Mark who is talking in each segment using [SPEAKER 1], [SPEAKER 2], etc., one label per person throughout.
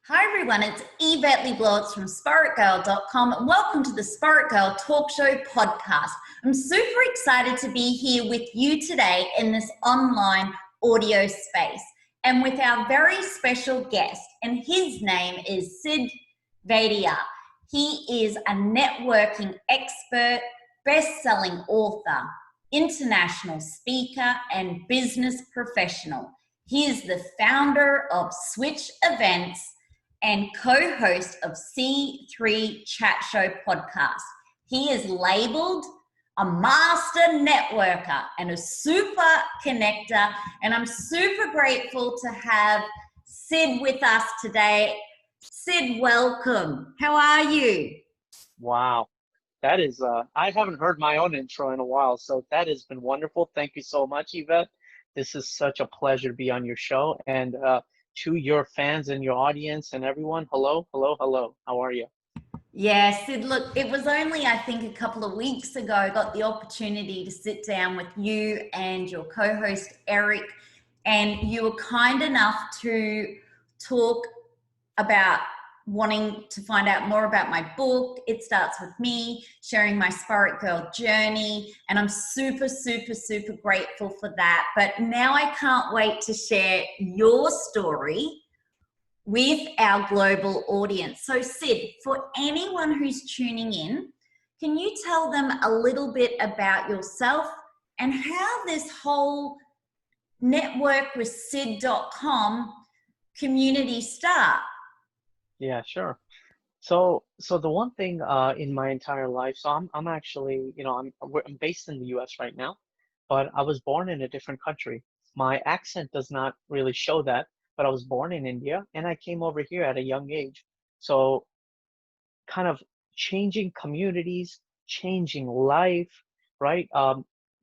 [SPEAKER 1] Hi everyone, it's Yvette Blowitz from Spaitgirl.com and welcome to the Spaitgirl Talk Show podcast. I'm super excited to be here with you today in this online audio space and with our very special guest, and his name is Sid Vaidya. He is a networking expert, best-selling author, international speaker, and business professional. He is the founder of Switch Events and co-host of C3 Chat Show podcast. He is labeled a master networker and a super connector, and I'm super grateful to have Sid with us today. Sid, welcome. How are you?
[SPEAKER 2] Wow. That is, I haven't heard my own intro in a while, so that has been wonderful. Thank you so much, Yvette. This is such a pleasure to be on your show. And to your fans and your audience and everyone, hello, hello, hello. How are you?
[SPEAKER 1] Yeah, Sid, look, it was only, I think, a couple of weeks ago, I got the opportunity to sit down with you and your co-host, Eric, and you were kind enough to talk about wanting to find out more about my book. It Starts With Me, sharing my Spaitgirl journey, and I'm super, super, super grateful for that. But now I can't wait to share your story with our global audience. So Sid, for anyone who's tuning in, can you tell them a little bit about yourself and how this whole network with Sid.com community start?
[SPEAKER 2] Yeah, sure. So the one thing in my entire life, so I'm actually, I'm based in the U.S. right now, but I was born in a different country. My accent does not really show that, but I was born in India and I came over here at a young age. So kind of changing communities, changing life, right?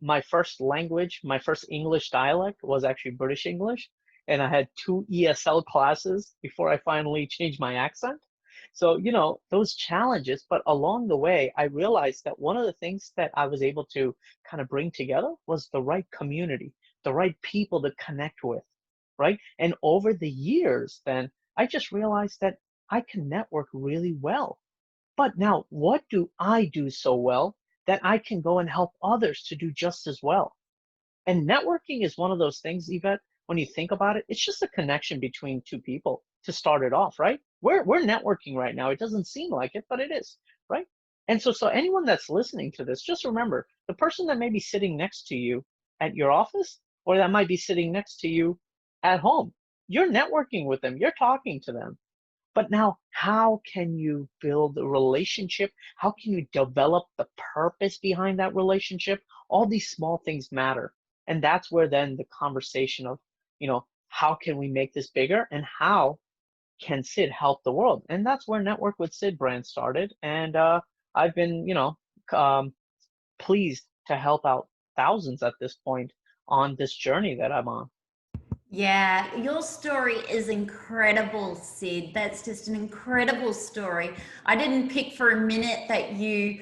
[SPEAKER 2] My first language, my first English dialect was actually British English, and I had 2 ESL classes before I finally changed my accent. So, those challenges, but along the way, I realized that one of the things that I was able to kind of bring together was the right community, the right people to connect with, right? And over the years, then I just realized that I can network really well. But now, what do I do so well that I can go and help others to do just as well? And networking is one of those things, Yvette, when you think about it, it's just a connection between two people to start it off, right? We're networking right now. It doesn't seem like it, but it is, right? And so anyone that's listening to this, just remember the person that may be sitting next to you at your office or that might be sitting next to you at home, you're networking with them, you're talking to them. But now, how can you build a relationship? How can you develop the purpose behind that relationship? All these small things matter. And that's where then the conversation of, how can we make this bigger and how can Sid help the world? And that's where Network with Sid brand started. And I've been, um, pleased to help out thousands at this point on this journey that I'm on.
[SPEAKER 1] Yeah, your story is incredible, Sid. That's just an incredible story. I didn't pick for a minute that you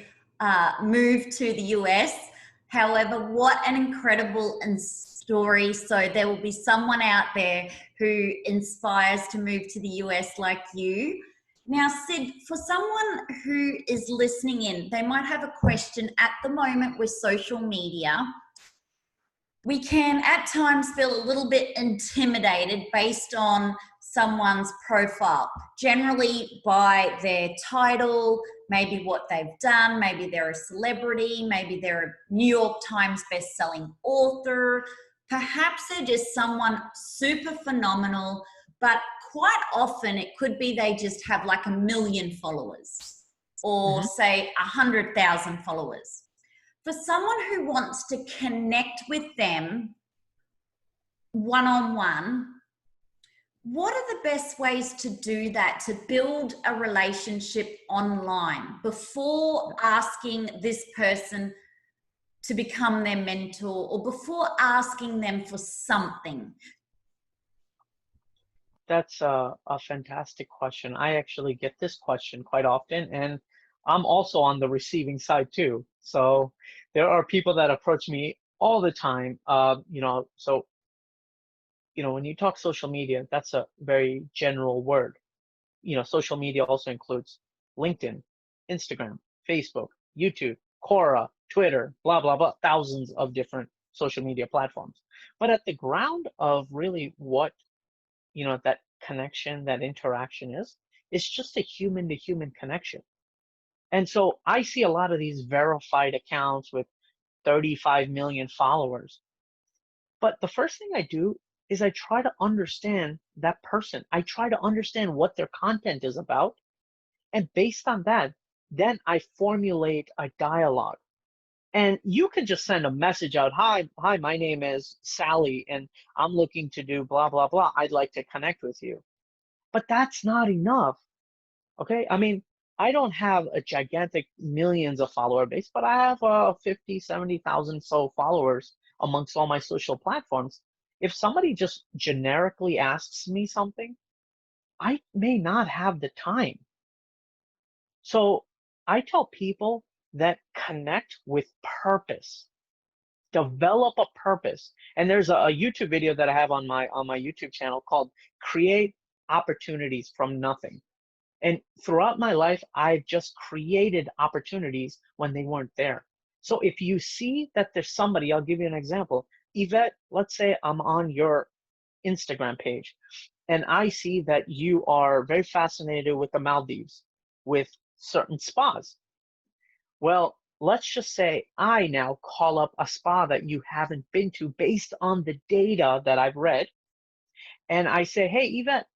[SPEAKER 1] moved to the US. However, what an incredible story. So there will be someone out there who inspires to move to the US like you. Now, Sid, for someone who is listening in, they might have a question at the moment with social media. We can at times feel a little bit intimidated based on someone's profile, generally by their title, maybe what they've done, maybe they're a celebrity, maybe they're a New York Times best-selling author, perhaps they're just someone super phenomenal, but quite often it could be they just have like 1 million followers or say 100,000 followers. For someone who wants to connect with them one-on-one, what are the best ways to do that, to build a relationship online before asking this person to become their mentor or before asking them for something?
[SPEAKER 2] That's a fantastic question. I actually get this question quite often, and I'm also on the receiving side too. So there are people that approach me all the time. So when you talk social media, that's a very general word. social media also includes LinkedIn, Instagram, Facebook, YouTube, Quora, Twitter, blah, blah, blah, thousands of different social media platforms. But at the ground of really what, that connection, that interaction is, it's just a human to human connection. And so I see a lot of these verified accounts with 35 million followers. But the first thing I do is I try to understand that person. I try to understand what their content is about. And based on that, then I formulate a dialogue. And you can just send a message out. Hi, my name is Sally, and I'm looking to do blah, blah, blah. I'd like to connect with you. But that's not enough. Okay. I mean, I don't have a gigantic millions of follower base, but I have 50, 70,000 so followers amongst all my social platforms. If somebody just generically asks me something, I may not have the time. So I tell people that connect with purpose, develop a purpose. And there's a YouTube video that I have on my YouTube channel called Create Opportunities from Nothing. And throughout my life, I've just created opportunities when they weren't there. So if you see that there's somebody, I'll give you an example. Yvette, let's say I'm on your Instagram page and I see that you are very fascinated with the Maldives, with certain spas. Well, let's just say I now call up a spa that you haven't been to based on the data that I've read. And I say, hey, Yvette,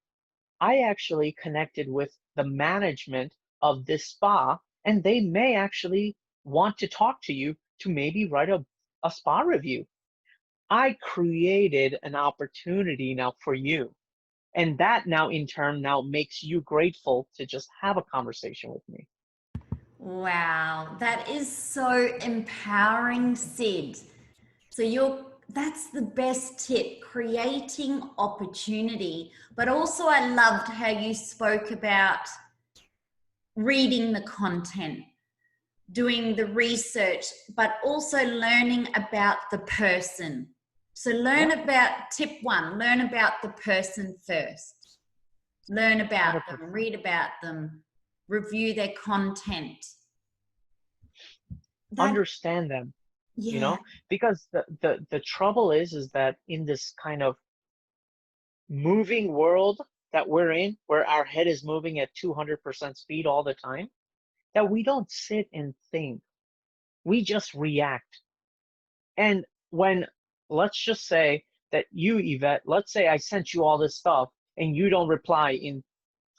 [SPEAKER 2] I actually connected with the management of this spa, and they may actually want to talk to you to maybe write a spa review. I created an opportunity now for you. And that now in turn now makes you grateful to just have a conversation with me.
[SPEAKER 1] Wow, that is so empowering, Sid. So that's the best tip, creating opportunity. But also I loved how you spoke about reading the content, doing the research, but also learning about the person. So learn about tip one, learn about the person first. Learn about
[SPEAKER 2] 100%.
[SPEAKER 1] them, read about them, review their content.
[SPEAKER 2] Understand them,
[SPEAKER 1] Yeah.
[SPEAKER 2] because the trouble is that in this kind of moving world that we're in, where our head is moving at 200% speed all the time, that we don't sit and think. We just react. And when, let's just say that you, Yvette, let's say I sent you all this stuff and you don't reply in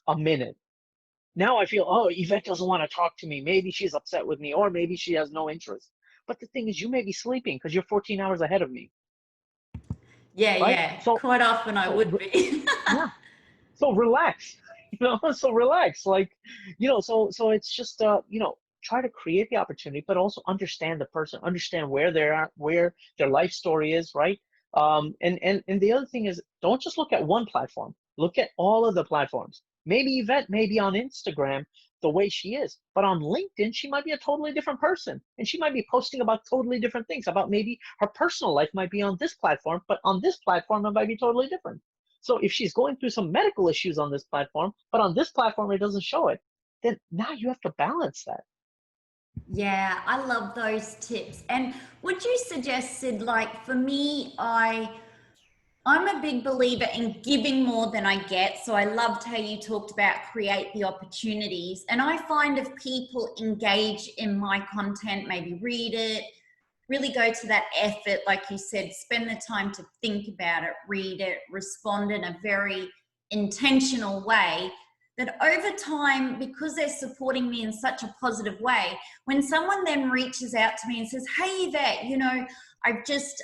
[SPEAKER 2] a minute. Now I feel, oh, Yvette doesn't want to talk to me. Maybe she's upset with me, or maybe she has no interest. But the thing is, you may be sleeping because you're 14 hours ahead of me,
[SPEAKER 1] Yeah,
[SPEAKER 2] right?
[SPEAKER 1] yeah.
[SPEAKER 2] So,
[SPEAKER 1] Quite often I
[SPEAKER 2] so
[SPEAKER 1] would be.
[SPEAKER 2] yeah. So relax, so relax, like, so it's just, try to create the opportunity, but also understand the person, understand where they are, where their life story is, right? And the other thing is, don't just look at one platform, look at all of the platforms. Maybe Yvette may be on Instagram the way she is, but on LinkedIn, she might be a totally different person. And she might be posting about totally different things, about maybe her personal life might be on this platform, but on this platform, it might be totally different. So if she's going through some medical issues on this platform, but on this platform it doesn't show it, then now you have to balance that.
[SPEAKER 1] Yeah, I love those tips. And would you suggest, Sid, like for me, I'm a big believer in giving more than I get. So I loved how you talked about create the opportunities. And I find if people engage in my content, maybe read it, really go to that effort, like you said, spend the time to think about it, read it, respond in a very intentional way, that over time, because they're supporting me in such a positive way, when someone then reaches out to me and says, hey, Yvette, I've just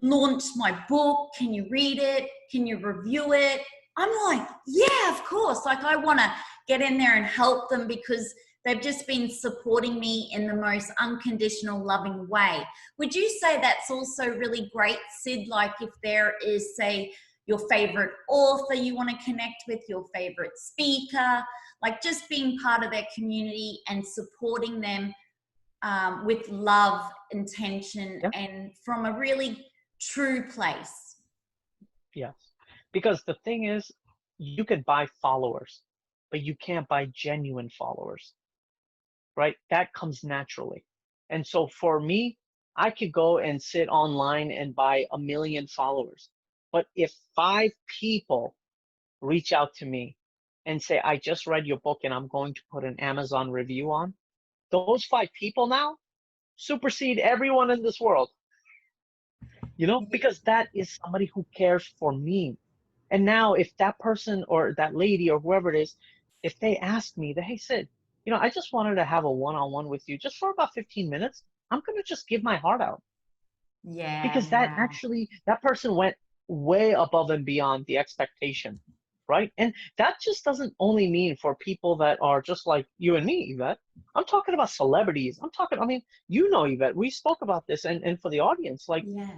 [SPEAKER 1] launched my book. Can you read it? Can you review it? I'm like, yeah, of course. Like I want to get in there and help them because they've just been supporting me in the most unconditional, loving way. Would you say that's also really great, Sid? Like if there is, say, your favorite author you want to connect with, your favorite speaker, like just being part of their community and supporting them with love, intention,
[SPEAKER 2] Yeah.
[SPEAKER 1] and from a really true place.
[SPEAKER 2] Yes. Because the thing is, you can buy followers. but you can't buy genuine followers, right? That comes naturally. And so for me, I could go and sit online and buy 1 million followers. But if 5 people reach out to me and say, I just read your book and I'm going to put an Amazon review on, those 5 people now supersede everyone in this world, because that is somebody who cares for me. And now if that person or that lady or whoever it is, if they ask me that, hey, Sid, I just wanted to have a one-on-one with you just for about 15 minutes, I'm going to just give my heart out,
[SPEAKER 1] Yeah,
[SPEAKER 2] because
[SPEAKER 1] wow.
[SPEAKER 2] that person went way above and beyond the expectation, right? And that just doesn't only mean for people that are just like you and me, Yvette. I'm talking about celebrities. I mean, Yvette, we spoke about this, and for the audience, like,
[SPEAKER 1] Yeah.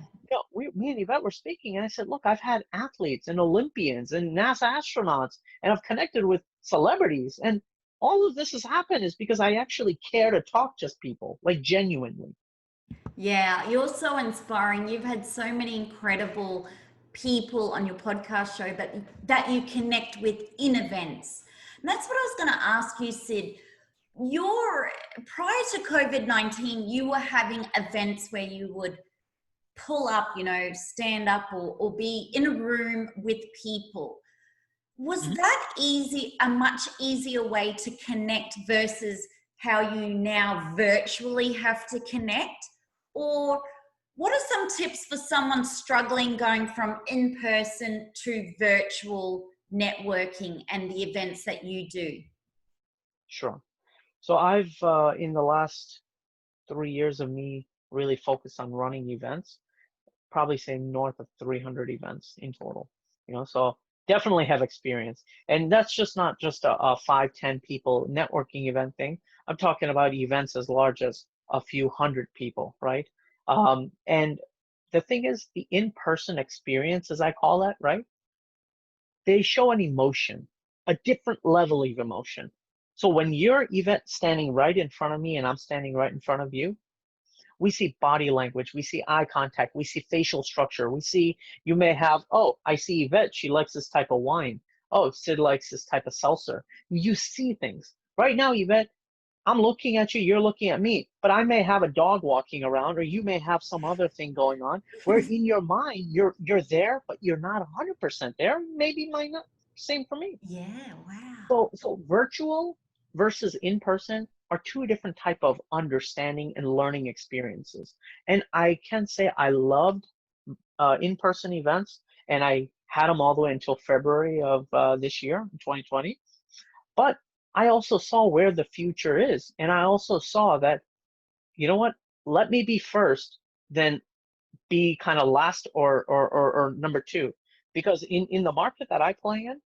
[SPEAKER 2] me and Yvette were speaking, and I said, look, I've had athletes and Olympians and NASA astronauts, and I've connected with celebrities, and all of this has happened is because I actually care to talk to people, like, genuinely.
[SPEAKER 1] Yeah, you're so inspiring. You've had so many incredible people on your podcast show that you connect with in events. And that's what I was going to ask you, Sid. Prior to COVID-19, you were having events where you would pull up, stand up or be in a room with people. Was
[SPEAKER 2] Mhm.
[SPEAKER 1] that a much easier way to connect versus how you now virtually have to connect? Or what are some tips for someone struggling going from in-person to virtual networking and the events that you do?
[SPEAKER 2] Sure. So I've, in the last 3 years of me really focused on running events, probably say north of 300 events in total, so definitely have experience. And that's just not just a 5, 10 people networking event thing. I'm talking about events as large as a few hundred people, right? And the thing is, the in-person experience, as I call it, right? They show an emotion, a different level of emotion. So when you're Yvette standing right in front of me and I'm standing right in front of you, we see body language, we see eye contact, we see facial structure, we see, you may have, oh, I see Yvette, she likes this type of wine. Oh, Sid likes this type of seltzer. You see things. Right now, Yvette, I'm looking at you, you're looking at me, but I may have a dog walking around, or you may have some other thing going on where in your mind you're there, but you're not 100% there. Maybe might not. Same for me.
[SPEAKER 1] Yeah, wow.
[SPEAKER 2] So virtual versus in person are two different type of understanding and learning experiences. And I can say I loved in-person events, and I had them all the way until February of this year, 2020. But I also saw where the future is, and I also saw that, you know what? Let me be first, then be kind of last or number two, because in the market that I play in,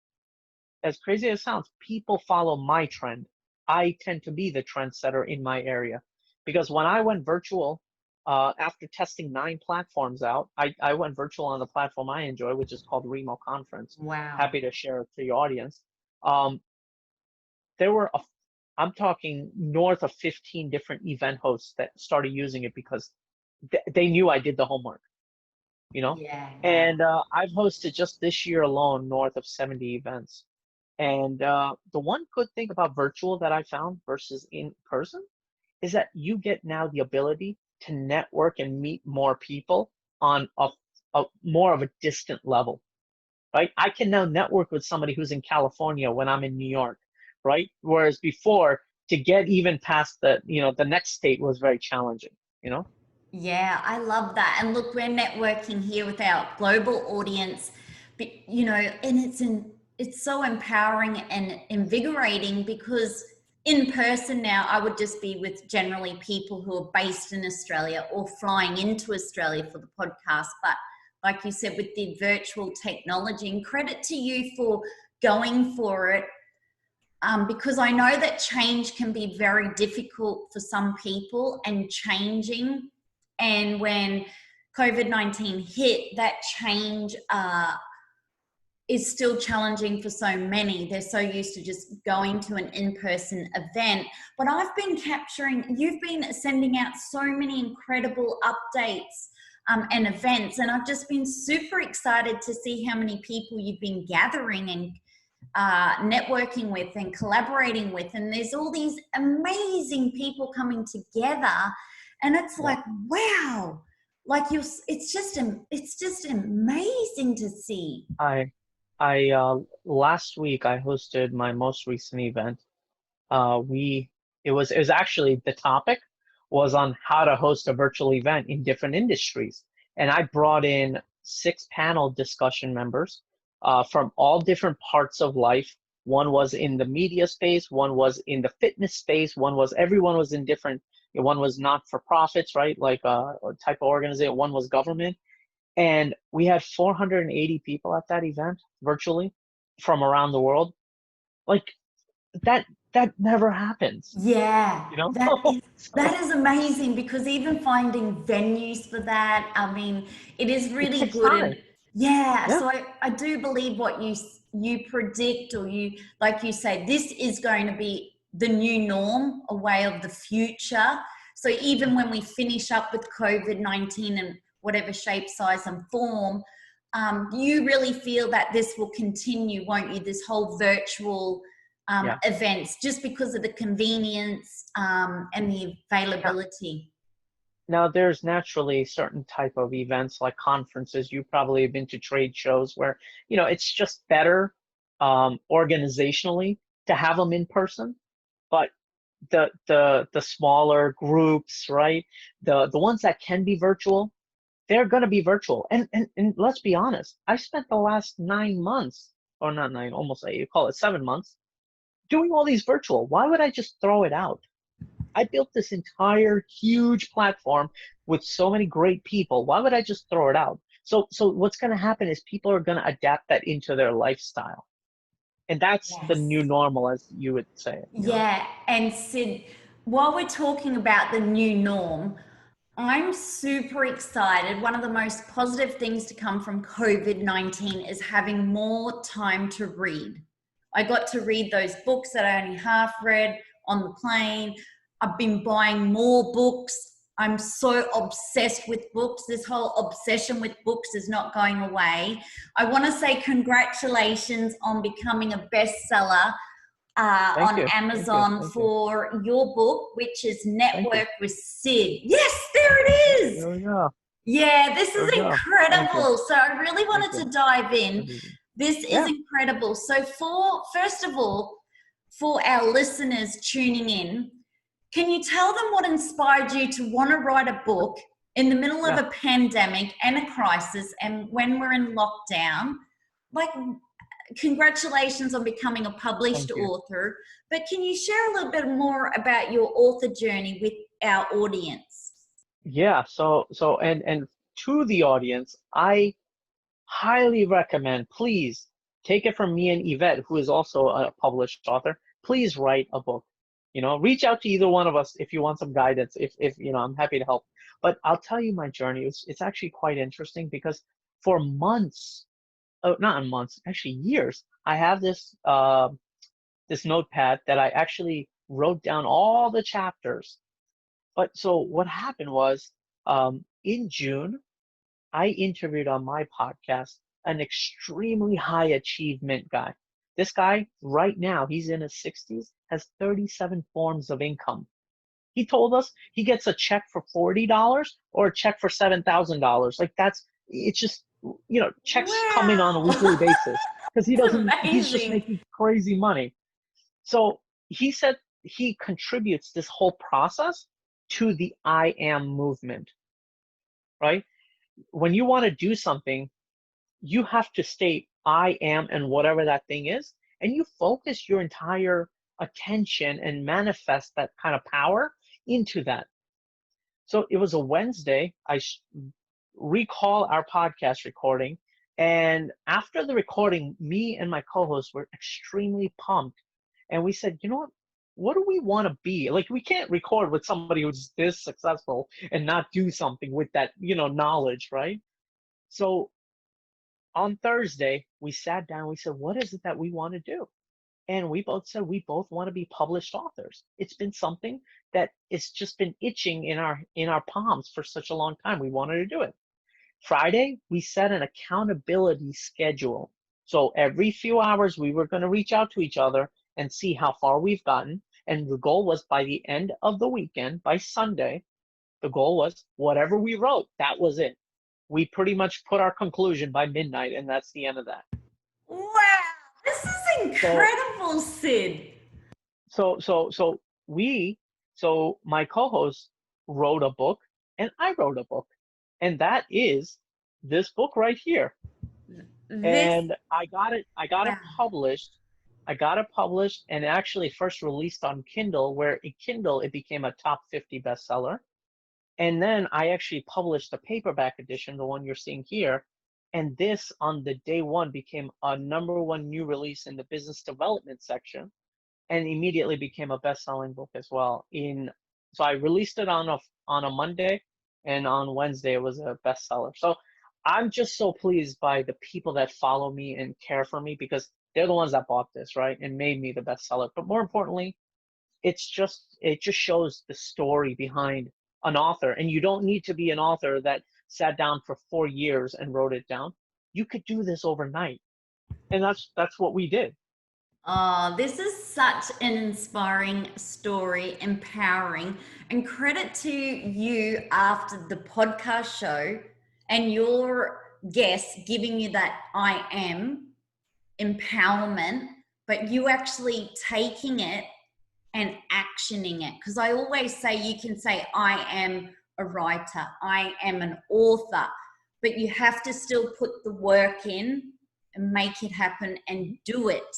[SPEAKER 2] as crazy as it sounds, people follow my trend. I tend to be the trendsetter in my area. Because when I went virtual, after testing 9 platforms out, I went virtual on the platform I enjoy, which is called Remo Conference.
[SPEAKER 1] Wow.
[SPEAKER 2] Happy to share it to your audience. Um, there were, I'm talking north of 15 different event hosts that started using it because they knew I did the homework, you know?
[SPEAKER 1] Yeah, wow.
[SPEAKER 2] And I've hosted just this year alone north of 70 events. And the one good thing about virtual that I found versus in person is that you get now the ability to network and meet more people on a more of a distant level, right? I can now network with somebody who's in California when I'm in New York, right? Whereas before, to get even past the next state was very challenging, you know?
[SPEAKER 1] Yeah, I love that. And look, we're networking here with our global audience, but, and it's so empowering and invigorating because in person now, I would just be with generally people who are based in Australia or flying into Australia for the podcast. But like you said, with the virtual technology, and credit to you for going for it, because I know that change can be very difficult for some people and changing. And when COVID-19 hit, that change is still challenging for so many. They're so used to just going to an in-person event. But you've been sending out so many incredible updates and events. And I've just been super excited to see how many people you've been gathering and networking with and collaborating with, and there's all these amazing people coming together, and it's like, wow, like it's just amazing to see.
[SPEAKER 2] I last week I hosted my most recent event. We it was actually the topic was on how to host a virtual event in different industries, and I brought in 6 panel discussion members from all different parts of life. One was in the media space, one was in the fitness space, everyone was in different. One was not for profits, right? Like a type of organization. One was government, and we had 480 people at that event virtually from around the world. Like that never happens,
[SPEAKER 1] Yeah,
[SPEAKER 2] you know?
[SPEAKER 1] that is amazing, because even finding venues for that, I mean, it is
[SPEAKER 2] It
[SPEAKER 1] really
[SPEAKER 2] takes
[SPEAKER 1] good.
[SPEAKER 2] time.
[SPEAKER 1] And yeah,
[SPEAKER 2] Yeah,
[SPEAKER 1] so I do believe what you predict, or you, like you say, this is going to be the new norm, a way of the future. So even when we finish up with COVID-19 in whatever shape, size, and form, you really feel that this will continue, won't you? This whole virtual
[SPEAKER 2] yeah,
[SPEAKER 1] events, just because of the convenience and the
[SPEAKER 2] yeah.
[SPEAKER 1] availability.
[SPEAKER 2] Now there's naturally certain type of events like conferences. You probably have been to trade shows where, it's just better organizationally to have them in person. But the smaller groups, right? The ones that can be virtual, they're going to be virtual. And let's be honest, I spent the last 9 months, or not nine, almost eight, you call it 7 months, doing all these virtual. Why would I just throw it out? I built this entire huge platform with so many great people. Why would I just throw it out? So what's going to happen is people are going to adapt that into their lifestyle. And that's the
[SPEAKER 1] Yes.
[SPEAKER 2] new normal, as you would say it.
[SPEAKER 1] Yeah. And Sid, while we're talking about the new norm, I'm super excited. One of the most positive things to come from COVID-19 is having more time to read. I got to read those books that I only half read on the plane. I've been buying more books. I'm so obsessed with books. This whole obsession with books is not going away. I want to say congratulations on becoming a bestseller
[SPEAKER 2] Thank
[SPEAKER 1] on
[SPEAKER 2] you. Thank you.
[SPEAKER 1] Amazon
[SPEAKER 2] Thank you.
[SPEAKER 1] for your book, which is
[SPEAKER 2] Thank you.
[SPEAKER 1] Network with Sid. Yes, there it is.
[SPEAKER 2] There we go.
[SPEAKER 1] Yeah, this
[SPEAKER 2] There
[SPEAKER 1] is
[SPEAKER 2] we go. Thank you.
[SPEAKER 1] incredible. So I really
[SPEAKER 2] Thank
[SPEAKER 1] wanted
[SPEAKER 2] you.
[SPEAKER 1] to dive in.
[SPEAKER 2] Amazing.
[SPEAKER 1] This is
[SPEAKER 2] Yeah.
[SPEAKER 1] incredible. So first of all, for our listeners tuning in, can you tell them what inspired you to want to write a book in the middle of
[SPEAKER 2] Yeah.
[SPEAKER 1] a pandemic and a crisis, and when we're in lockdown? Like, congratulations on becoming a published
[SPEAKER 2] Thank you.
[SPEAKER 1] author, but can you share a little bit more about your author journey with our audience?
[SPEAKER 2] Yeah. And to the audience, I highly recommend, please take it from me and Yvette, who is also a published author. Please write a book. Reach out to either one of us if you want some guidance. If I'm happy to help. But I'll tell you my journey. It's actually quite interesting because for months, oh, not months, actually years, I have this notepad that I actually wrote down all the chapters. But so what happened was, in June, I interviewed on my podcast an extremely high achievement guy. This guy, right now, he's in his 60s, has 37 forms of income. He told us he gets a check for $40 or a check for $7,000. Like it's just, checks coming on a weekly
[SPEAKER 1] Wow.
[SPEAKER 2] basis because
[SPEAKER 1] It's
[SPEAKER 2] he's just
[SPEAKER 1] amazing.
[SPEAKER 2] making crazy money. So he said he contributes this whole process to the I am movement, right? When you want to do something, you have to state I am and whatever that thing is, and you focus your entire attention and manifest that kind of power into that. So it was a Wednesday. I recall our podcast recording, and after the recording, me and my co-host were extremely pumped, and we said, you know what do we want to be? Like, we can't record with somebody who's this successful and not do something with that, knowledge, right? So on Thursday, we sat down, we said, what is it that we want to do? And we both said we both want to be published authors. It's been something that it's just been itching in our palms for such a long time. We wanted to do it. Friday, we set an accountability schedule. So every few hours, we were going to reach out to each other and see how far we've gotten. And the goal was by the end of the weekend, by Sunday, the goal was whatever we wrote, that was it. We pretty much put our conclusion by midnight, and that's the end of that.
[SPEAKER 1] Wow, this is
[SPEAKER 2] So,
[SPEAKER 1] incredible, Sid.
[SPEAKER 2] so my co-host wrote a book, and I wrote a book, and that is this book right here.
[SPEAKER 1] This,
[SPEAKER 2] And I got it
[SPEAKER 1] wow.
[SPEAKER 2] published. I got it published and actually first released on Kindle, where in Kindle it became a top 50 bestseller. And then I actually published the paperback edition, the one you're seeing here. And this on the day one became a #1 new release in the business development section and immediately became a best-selling book as well. So I released it on a Monday, and on Wednesday it was a bestseller. So I'm just so pleased by the people that follow me and care for me, because they're the ones that bought this, right, and made me the bestseller. But more importantly, it just shows the story behind an author, and you don't need to be an author that sat down for 4 years and wrote it down. You could do this overnight, and that's what we did.
[SPEAKER 1] Oh, this is such an inspiring story, empowering, and credit to you after the podcast show and your guests giving you that I am empowerment, but you actually taking it and actioning it. Because I always say you can say, I am a writer, I am an author, but you have to still put the work in and make it happen and do it.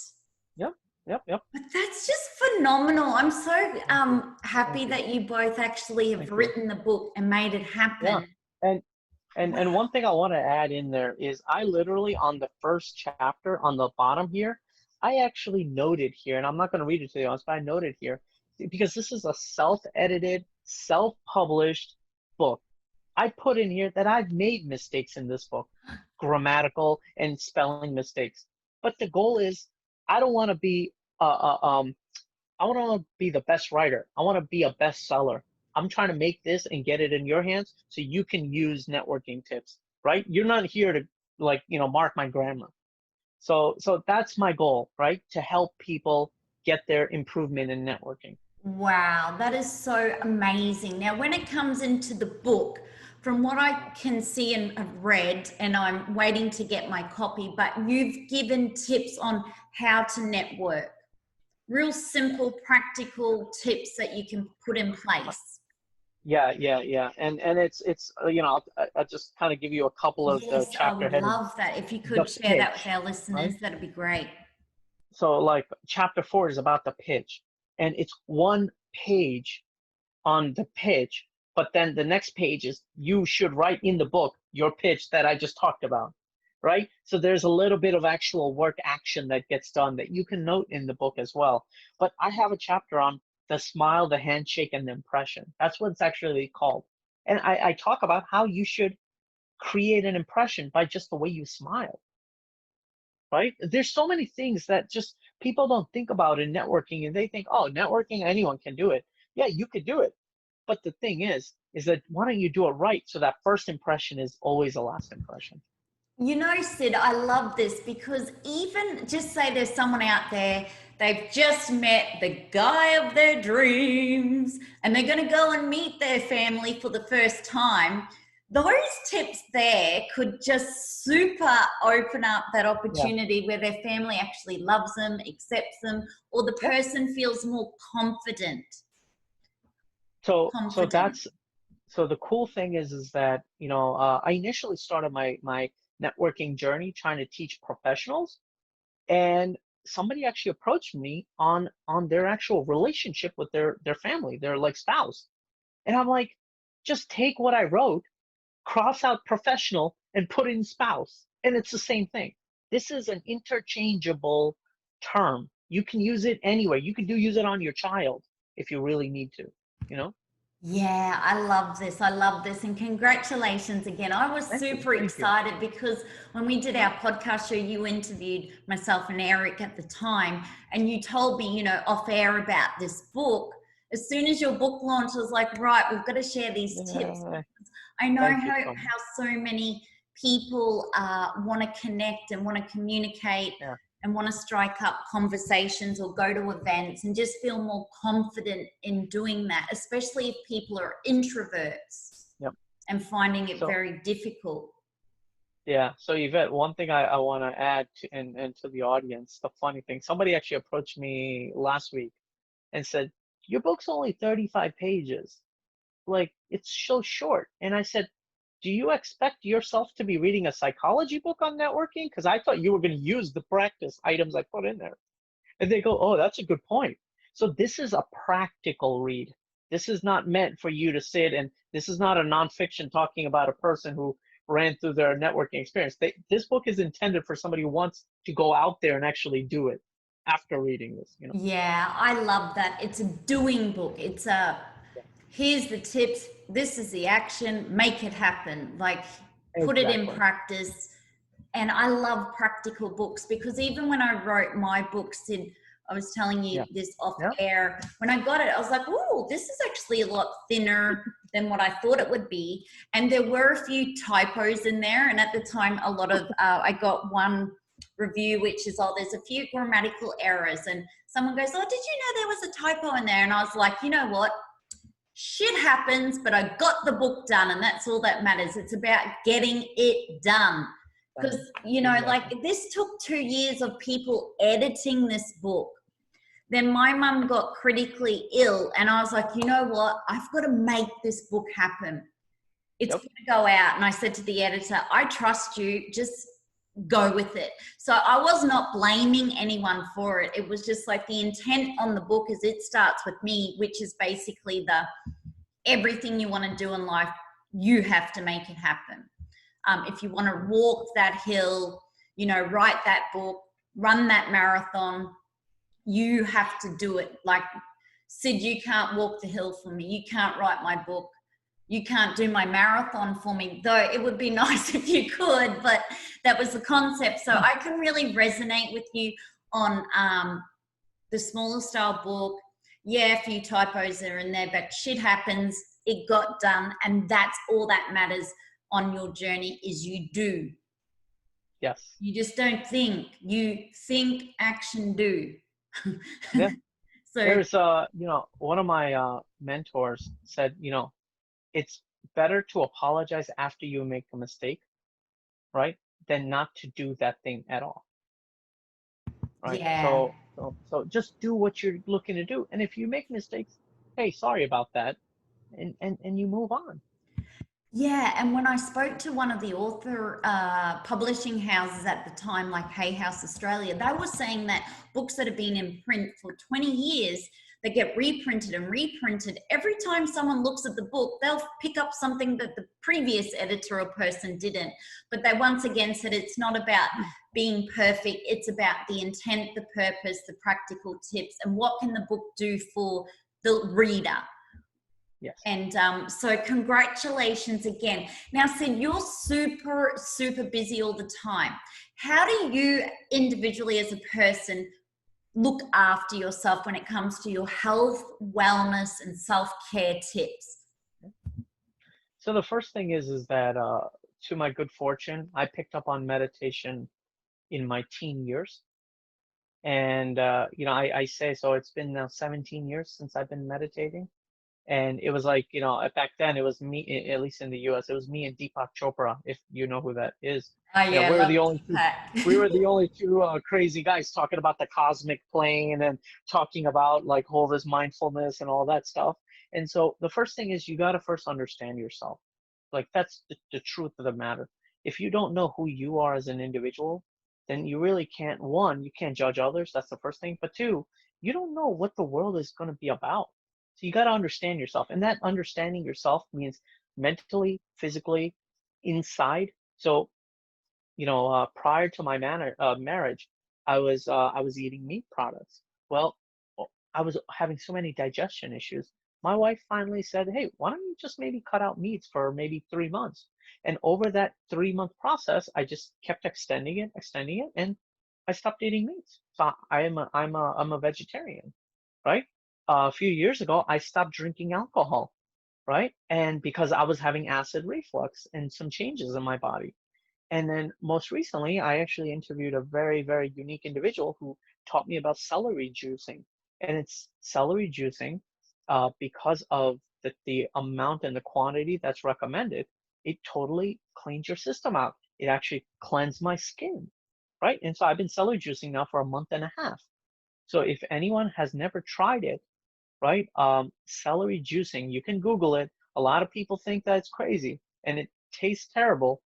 [SPEAKER 2] Yep.
[SPEAKER 1] But that's just phenomenal. I'm so happy
[SPEAKER 2] Thank you.
[SPEAKER 1] that you both actually have
[SPEAKER 2] Thank you.
[SPEAKER 1] written the book and made it
[SPEAKER 2] Yeah.
[SPEAKER 1] happen.
[SPEAKER 2] And
[SPEAKER 1] Wow.
[SPEAKER 2] and one thing I want to add in there is I literally on the first chapter on the bottom here, I actually noted here, and I'm not going to read it to the audience, but I noted here because this is a self-edited, self-published book. I put in here that I've made mistakes in this book, grammatical and spelling mistakes. But the goal is I don't want to be I want to be the best writer. I want to be a bestseller. I'm trying to make this and get it in your hands so you can use networking tips, right? You're not here to mark my grammar. So that's my goal, right? To help people get their improvement in networking.
[SPEAKER 1] Wow, that is so amazing. Now, when it comes into the book, from what I can see and have read, and I'm waiting to get my copy, but you've given tips on how to network. Real simple, practical tips that you can put in place.
[SPEAKER 2] Yeah. And it's I'll just kind of give you a couple of the
[SPEAKER 1] Yes, I
[SPEAKER 2] chapter
[SPEAKER 1] would
[SPEAKER 2] headings.
[SPEAKER 1] love that. If you
[SPEAKER 2] The
[SPEAKER 1] could share that with
[SPEAKER 2] pitch,
[SPEAKER 1] our
[SPEAKER 2] right?
[SPEAKER 1] listeners, that'd be great.
[SPEAKER 2] So like chapter 4 is about the pitch, and it's one page on the pitch, but then the next page is you should write in the book your pitch that I just talked about, right? So there's a little bit of actual work action that gets done that you can note in the book as well. But I have a chapter on the smile, the handshake, and the impression. That's what it's actually called. And I talk about how you should create an impression by just the way you smile, right? There's so many things that just people don't think about in networking, and they think, oh, networking, anyone can do it. Yeah, you could do it. But the thing is that why don't you do it right so that first impression is always the last impression?
[SPEAKER 1] You know, Sid, I love this because even just say there's someone out there, they've just met the guy of their dreams and they're going to go and meet their family for the first time. Those tips there could just super open up that
[SPEAKER 2] Yeah.
[SPEAKER 1] opportunity where their family actually loves them, accepts them, or the
[SPEAKER 2] Yep.
[SPEAKER 1] person feels more confident.
[SPEAKER 2] So
[SPEAKER 1] Confident.
[SPEAKER 2] that's so the cool thing is that I initially started my networking journey trying to teach professionals, and somebody actually approached me on their actual relationship with their family, their like spouse, and I'm like, just take what I wrote, cross out professional, and put in spouse, and it's the same thing. This is an interchangeable term. You can use it anywhere. You can use it on your child if you really need to, you know.
[SPEAKER 1] Yeah, I love this. I love this. And congratulations again. I was
[SPEAKER 2] Thank you.
[SPEAKER 1] super
[SPEAKER 2] Thank you.
[SPEAKER 1] excited because when we did
[SPEAKER 2] Yeah.
[SPEAKER 1] our podcast show, you interviewed myself and Eric at the time, and you told me, off air about this book. As soon as your book launched, I was like, right, we've got to share these tips.
[SPEAKER 2] Yeah.
[SPEAKER 1] I know
[SPEAKER 2] Thank you
[SPEAKER 1] how
[SPEAKER 2] so much.
[SPEAKER 1] so many people want to connect and want to communicate
[SPEAKER 2] Yeah.
[SPEAKER 1] and want to strike up conversations or go to events and just feel more confident in doing that, especially if people are introverts
[SPEAKER 2] Yep.
[SPEAKER 1] and finding it
[SPEAKER 2] So
[SPEAKER 1] very difficult.
[SPEAKER 2] yeah. So Yvette, one thing I want to add to and to the audience, the funny thing, somebody actually approached me last week and said, "Your book's only 35 pages. Like it's so short." And I said, "Do you expect yourself to be reading a psychology book on networking? Because I thought you were going to use the practice items I put in there." And they go, "Oh, that's a good point." So this is a practical read. This is not meant for you to sit and this is not a nonfiction talking about a person who ran through their networking experience. This book is intended for somebody who wants to go out there and actually do it after reading this.
[SPEAKER 1] Yeah, I love that. It's a doing book. It's a
[SPEAKER 2] Yeah,
[SPEAKER 1] here's the tips, this is the action, make it happen. Like put it in
[SPEAKER 2] exactly.
[SPEAKER 1] practice. And I love practical books because even when I wrote my book, Sid, I was telling you
[SPEAKER 2] Yeah.
[SPEAKER 1] this off
[SPEAKER 2] Yeah.
[SPEAKER 1] air. When I got it, I was like, "Oh, this is actually a lot thinner than what I thought it would be." And there were a few typos in there. And at the time, a lot of I got one review which is, "Oh, there's a few grammatical errors." And someone goes, "Oh, did you know there was a typo in there?" And I was like, "You know what? Shit happens, but I got the book done, and that's all that matters. It's about getting it done." Because,
[SPEAKER 2] Exactly.
[SPEAKER 1] like this took 2 years of people editing this book. Then my mum got critically ill, and I was like, "You know what? I've got to make this book happen. It's
[SPEAKER 2] Yep.
[SPEAKER 1] going to go out." And I said to the editor, "I trust you, just go with it." So I was not blaming anyone for it. It was just like the intent on the book is it starts with me, which is basically everything you want to do in life, you have to make it happen. If you want to walk that hill, write that book, run that marathon, you have to do it. Like, Sid, you can't walk the hill for me. You can't write my book. You can't do my marathon for me, though it would be nice if you could, but that was the concept. So I can really resonate with you on the smaller style book. Yeah, a few typos are in there, but shit happens. It got done, and that's all that matters on your journey is you do.
[SPEAKER 2] Yes.
[SPEAKER 1] You just don't think. You think, action, do.
[SPEAKER 2] Yeah.
[SPEAKER 1] So
[SPEAKER 2] There's one of my mentors said, it's better to apologize after you make a mistake, right? Than not to do that thing at all, right?
[SPEAKER 1] yeah.
[SPEAKER 2] So just do what you're looking to do. And if you make mistakes, hey, sorry about that, and you move on.
[SPEAKER 1] Yeah, and when I spoke to one of the author publishing houses at the time, like Hay House Australia, they were saying that books that have been in print for 20 years, they get reprinted and reprinted. Every time someone looks at the book, they'll pick up something that the previous editor or person didn't. But they once again said it's not about being perfect, it's about the intent, the purpose, the practical tips, and what can the book do for the reader.
[SPEAKER 2] Yes.
[SPEAKER 1] And so congratulations again. Now, Sid, you're super, super busy all the time. How do you individually as a person look after yourself when it comes to your health, wellness, and self-care tips?
[SPEAKER 2] So the first thing is that to my good fortune, I picked up on meditation in my teen years. And I say so it's been now 17 years since I've been meditating. And it was like, back then it was me, at least in the US, it was me and Deepak Chopra, if you know who that is.
[SPEAKER 1] Oh yeah,
[SPEAKER 2] We were
[SPEAKER 1] love
[SPEAKER 2] the only two, we
[SPEAKER 1] Deepak.
[SPEAKER 2] were the only two crazy guys talking about the cosmic plane and talking about like all this mindfulness and all that stuff. And so the first thing is you got to first understand yourself. Like that's the truth of the matter. If you don't know who you are as an individual, then you really can't, one, you can't judge others. That's the first thing. But two, you don't know what the world is going to be about. So you got to understand yourself. And that understanding yourself means mentally, physically, inside. So, prior to my marriage, I was eating meat products. Well, I was having so many digestion issues. My wife finally said, "Hey, why don't you just maybe cut out meats for maybe 3 months?" And over that 3 month process, I just kept extending it, and I stopped eating meats. So I'm a vegetarian, right? A few years ago, I stopped drinking alcohol, right? And because I was having acid reflux and some changes in my body. And then most recently, I actually interviewed a very, very unique individual who taught me about celery juicing. And it's celery juicing because of the amount and the quantity that's recommended. It totally cleans your system out. It actually cleansed my skin, right? And so I've been celery juicing now for a month and a half. So if anyone has never tried it, right? Celery juicing, you can Google it. A lot of people think that's crazy and it tastes terrible,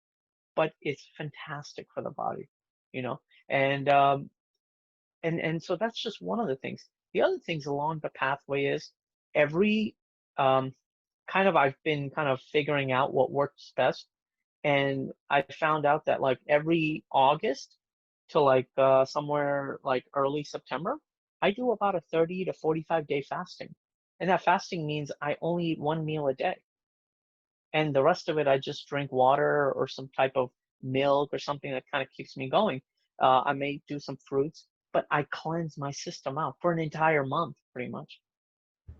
[SPEAKER 2] but it's fantastic for the body, you know. And and so that's just one of the things. The other things along the pathway is every um, kind of I've been kind of figuring out what works best, and I found out that like every August to like somewhere like early September, I do about a 30 to 45-day fasting, and that fasting means I only eat one meal a day, and the rest of it I just drink water or some type of milk or something that kind of keeps me going. I may do some fruits, but I cleanse my system out for an entire month, pretty much,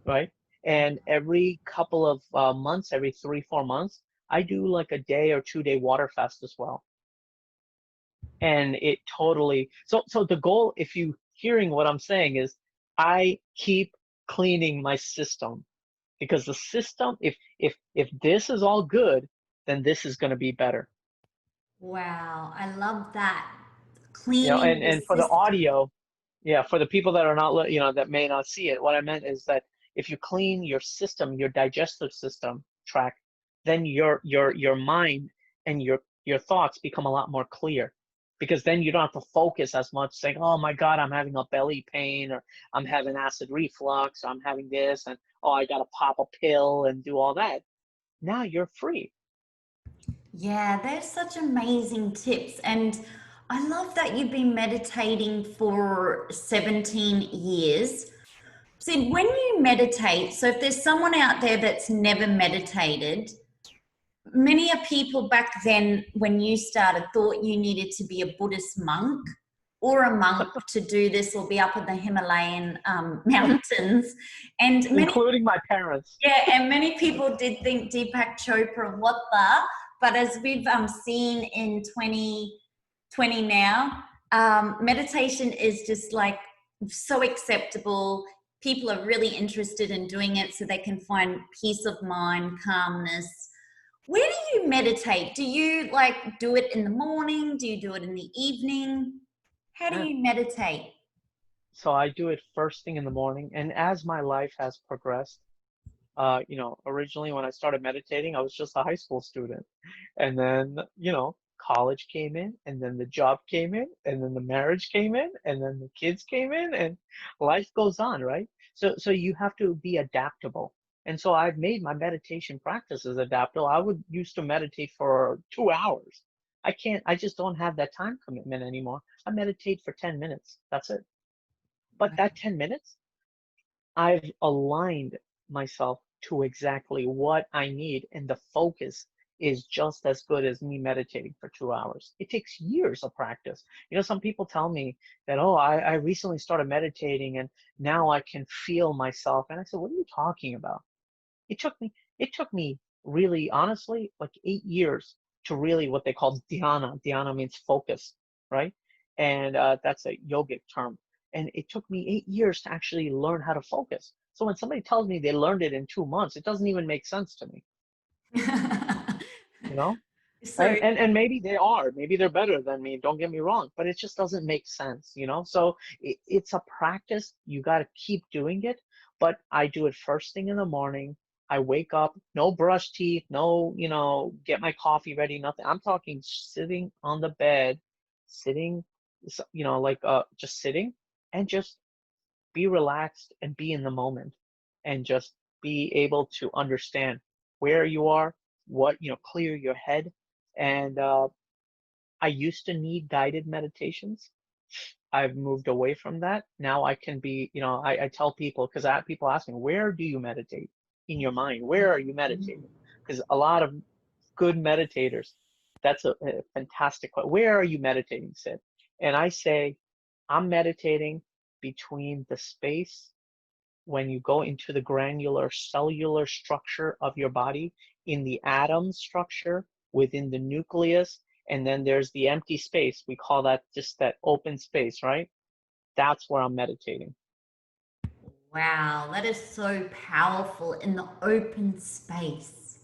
[SPEAKER 2] right? And every couple of months, every 3, 4 months, I do like a day or 2-day water fast as well. And it totally so the goal, if you hearing what I'm saying, is I keep cleaning my system because the system, if this is all good, then this is going to be better.
[SPEAKER 1] Wow, I love that.
[SPEAKER 2] You know,
[SPEAKER 1] Cleaning the
[SPEAKER 2] and for the
[SPEAKER 1] system.
[SPEAKER 2] audio, yeah, for the people that are not, that may not see it, what I meant is that if you clean your system, your digestive system tract, then your mind and your thoughts become a lot more clear, because then you don't have to focus as much saying, oh my God, I'm having a belly pain, or I'm having acid reflux, or I'm having this, and oh, I got to pop a pill and do all that. Now you're free.
[SPEAKER 1] Yeah, they're such amazing tips. And I love that you've been meditating for 17 years. See, when you meditate, so if there's someone out there that's never meditated, many a people back then, when you started, thought you needed to be a Buddhist monk or a monk to do this, or be up in the Himalayan mountains. And many,
[SPEAKER 2] Including my parents.
[SPEAKER 1] yeah, and many people did think Deepak Chopra, what the? But as we've seen in 2020 now, meditation is just like so acceptable. People are really interested in doing it so they can find peace of mind, calmness. Where do you meditate? Do you like do it in the morning? Do you do it in the evening? How do
[SPEAKER 2] Yeah.
[SPEAKER 1] you meditate?
[SPEAKER 2] So I do it first thing in the morning, and as my life has progressed, originally when I started meditating, I was just a high school student. And then, college came in, and then the job came in, and then the marriage came in, and then the kids came in, and life goes on, right? So you have to be adaptable. And so I've made my meditation practices adaptable. I would used to meditate for 2 hours. I just don't have that time commitment anymore. I meditate for 10 minutes. That's it. But that 10 minutes, I've aligned myself to exactly what I need, and the focus is just as good as me meditating for 2 hours. It takes years of practice. Some people tell me that, oh, I recently started meditating and now I can feel myself. And I said, what are you talking about? It took me really, honestly, like 8 years to really what they call dhyana. Dhyana means focus, right? And that's a yogic term. And it took me 8 years to actually learn how to focus. So when somebody tells me they learned it in 2 months, it doesn't even make sense to me, you know?
[SPEAKER 1] So
[SPEAKER 2] And maybe they are, maybe they're better than me, don't get me wrong, but it just doesn't make sense. So it's a practice. You got to keep doing it. But I do it first thing in the morning. I wake up, no brush teeth, no, get my coffee ready, nothing. I'm talking sitting on the bed, sitting, like just sitting, and just be relaxed and be in the moment, and just be able to understand where you are, clear your head. And I used to need guided meditations. I've moved away from that. Now I can be, I tell people, because I have people asking, where do you meditate in your mind? Where are you meditating? Because a lot of good meditators, that's a fantastic question. Where are you meditating, Sid? And I say, I'm meditating between the space when you go into the granular cellular structure of your body, in the atom structure, within the nucleus, And then there's the empty space. We call that just that open space, right? That's where I'm meditating.
[SPEAKER 1] Wow, that is so powerful in the open space.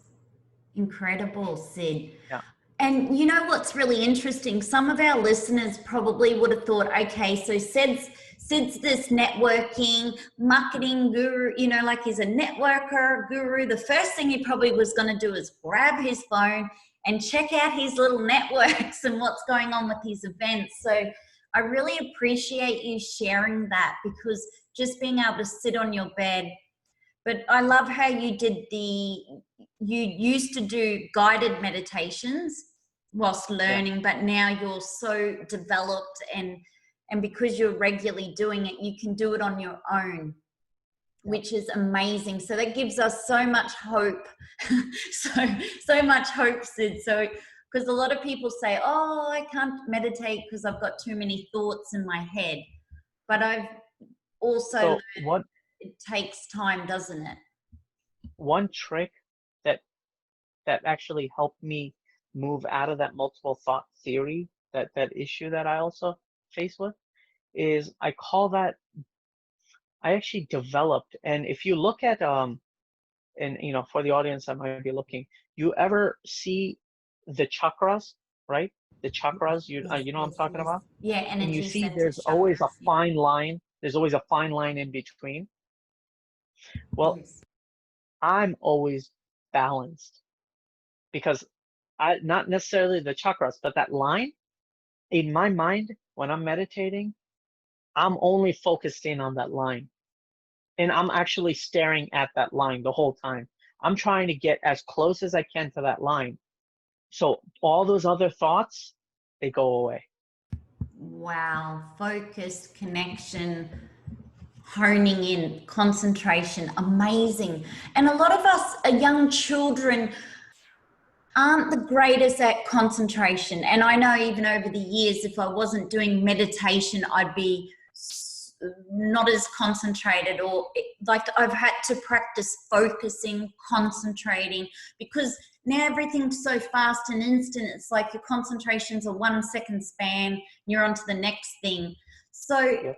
[SPEAKER 1] Incredible, Sid.
[SPEAKER 2] Yeah.
[SPEAKER 1] And you know what's really interesting? Some of our listeners probably would have thought, okay, so Sid's this networking, marketing guru, you know, like he's a networker guru. The first thing he probably was going to do is grab his phone and check out his little networks and what's going on with his events. So I really appreciate you sharing that, because just being able to sit on your bed. But I love how you used to do guided meditations whilst
[SPEAKER 2] Yeah.
[SPEAKER 1] learning, but now you're so developed, and because you're regularly doing it, you can do it on your own, which is amazing. So that gives us so much hope. so much hope, Sid. So, because a lot of people say, oh, I can't meditate because I've got too many thoughts in my head. But I've also
[SPEAKER 2] So
[SPEAKER 1] learned it takes time, doesn't it?
[SPEAKER 2] one trick that actually helped me move out of that multiple thought theory, that issue that I also face with, is I call that, I actually developed, and if you look at and you know, for the audience that might be looking, you ever see the chakras, right? The chakras, you know what I'm talking about?
[SPEAKER 1] Yeah,
[SPEAKER 2] And you
[SPEAKER 1] energy
[SPEAKER 2] see
[SPEAKER 1] centers,
[SPEAKER 2] there's always a
[SPEAKER 1] chakras.
[SPEAKER 2] fine line. There's always a fine line in between. Well,
[SPEAKER 1] Yes.
[SPEAKER 2] I'm always balanced because I, not necessarily the chakras, but that line in my mind when I'm meditating, I'm only focused in on that line. And I'm actually staring at that line the whole time. I'm trying to get as close as I can to that line. So all those other thoughts, they go away.
[SPEAKER 1] Wow, focus, connection, honing in, concentration, amazing. And a lot of us, young children, aren't the greatest at concentration. And I know even over the years, if I wasn't doing meditation, I'd be not as concentrated, or like I've had to practice focusing, concentrating, because now everything's so fast and instant. It's like your concentration's a 1 second span, you're on to the next thing. So
[SPEAKER 2] Yep.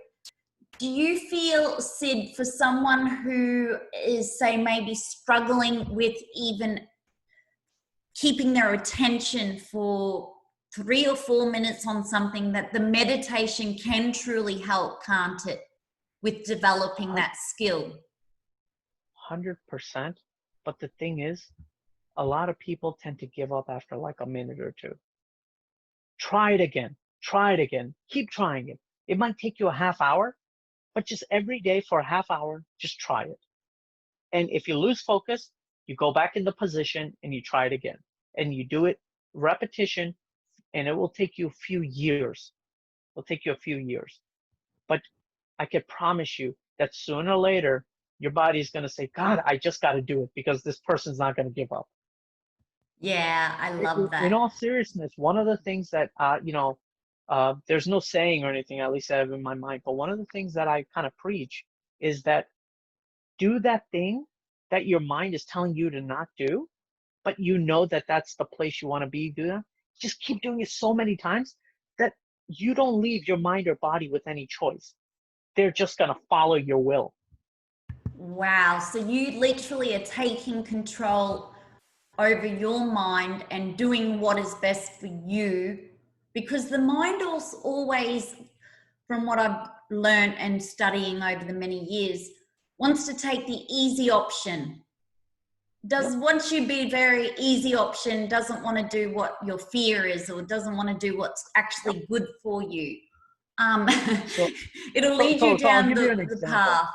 [SPEAKER 1] do you feel, Sid, for someone who is, say, maybe struggling with even keeping their attention for 3 or 4 minutes on something, that the meditation can truly help, can't it, with developing that skill?
[SPEAKER 2] 100%. But the thing is, a lot of people tend to give up after like a minute or two. Try it again. Try it again. Keep trying it. It might take you a half hour, but just every day for a half hour, just try it. And if you lose focus, you go back in the position and you try it again. And you do it repetition, and it will take you a few years. It'll take you a few years. But I can promise you that sooner or later, your body is going to say, God, I just got to do it because this person's not going to give up.
[SPEAKER 1] Yeah, I love
[SPEAKER 2] In
[SPEAKER 1] that.
[SPEAKER 2] all seriousness, one of the things that, you know, there's no saying or anything, at least I have in my mind, but one of the things that I kind of preach is that do that thing that your mind is telling you to not do, but you know that that's the place you want to be. Do that. Just keep doing it so many times that you don't leave your mind or body with any choice. They're just going to follow your will.
[SPEAKER 1] Wow. So you literally are taking control over your mind and doing what is best for you, because the mind also always, from what I've learned and studying over the many years, wants to take the easy option.
[SPEAKER 2] Yep.
[SPEAKER 1] Once you be very easy option, doesn't want to do what your fear is, or doesn't want to do what's
[SPEAKER 2] Yep.
[SPEAKER 1] actually good for you.
[SPEAKER 2] So,
[SPEAKER 1] It'll lead you
[SPEAKER 2] I'll
[SPEAKER 1] down
[SPEAKER 2] give you an
[SPEAKER 1] the
[SPEAKER 2] example.
[SPEAKER 1] path.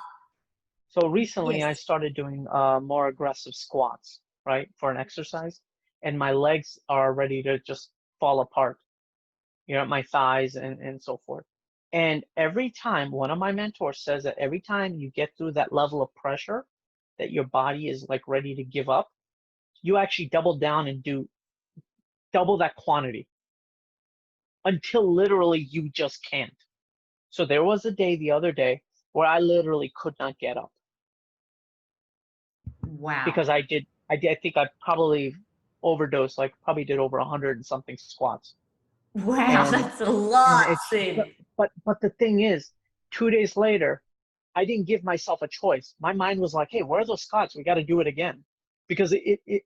[SPEAKER 2] So recently I
[SPEAKER 1] Yes.
[SPEAKER 2] started doing more aggressive squats, right, for an exercise, and my legs are ready to just fall apart, you know, my thighs and so forth. And every time, one of my mentors says that every time you get through that level of pressure, that your body is like ready to give up, you actually double down and do double that quantity until literally you just can't. So there was a day the other day where I literally could not get up
[SPEAKER 1] Wow.
[SPEAKER 2] because I think I probably overdosed, like probably did over 100 and something squats.
[SPEAKER 1] Wow,
[SPEAKER 2] And
[SPEAKER 1] that's a
[SPEAKER 2] and
[SPEAKER 1] lot,
[SPEAKER 2] it's
[SPEAKER 1] Sid.
[SPEAKER 2] but the thing is, 2 days later, I didn't give myself a choice. My mind was like, hey, where are those Scots? We got to do it again. Because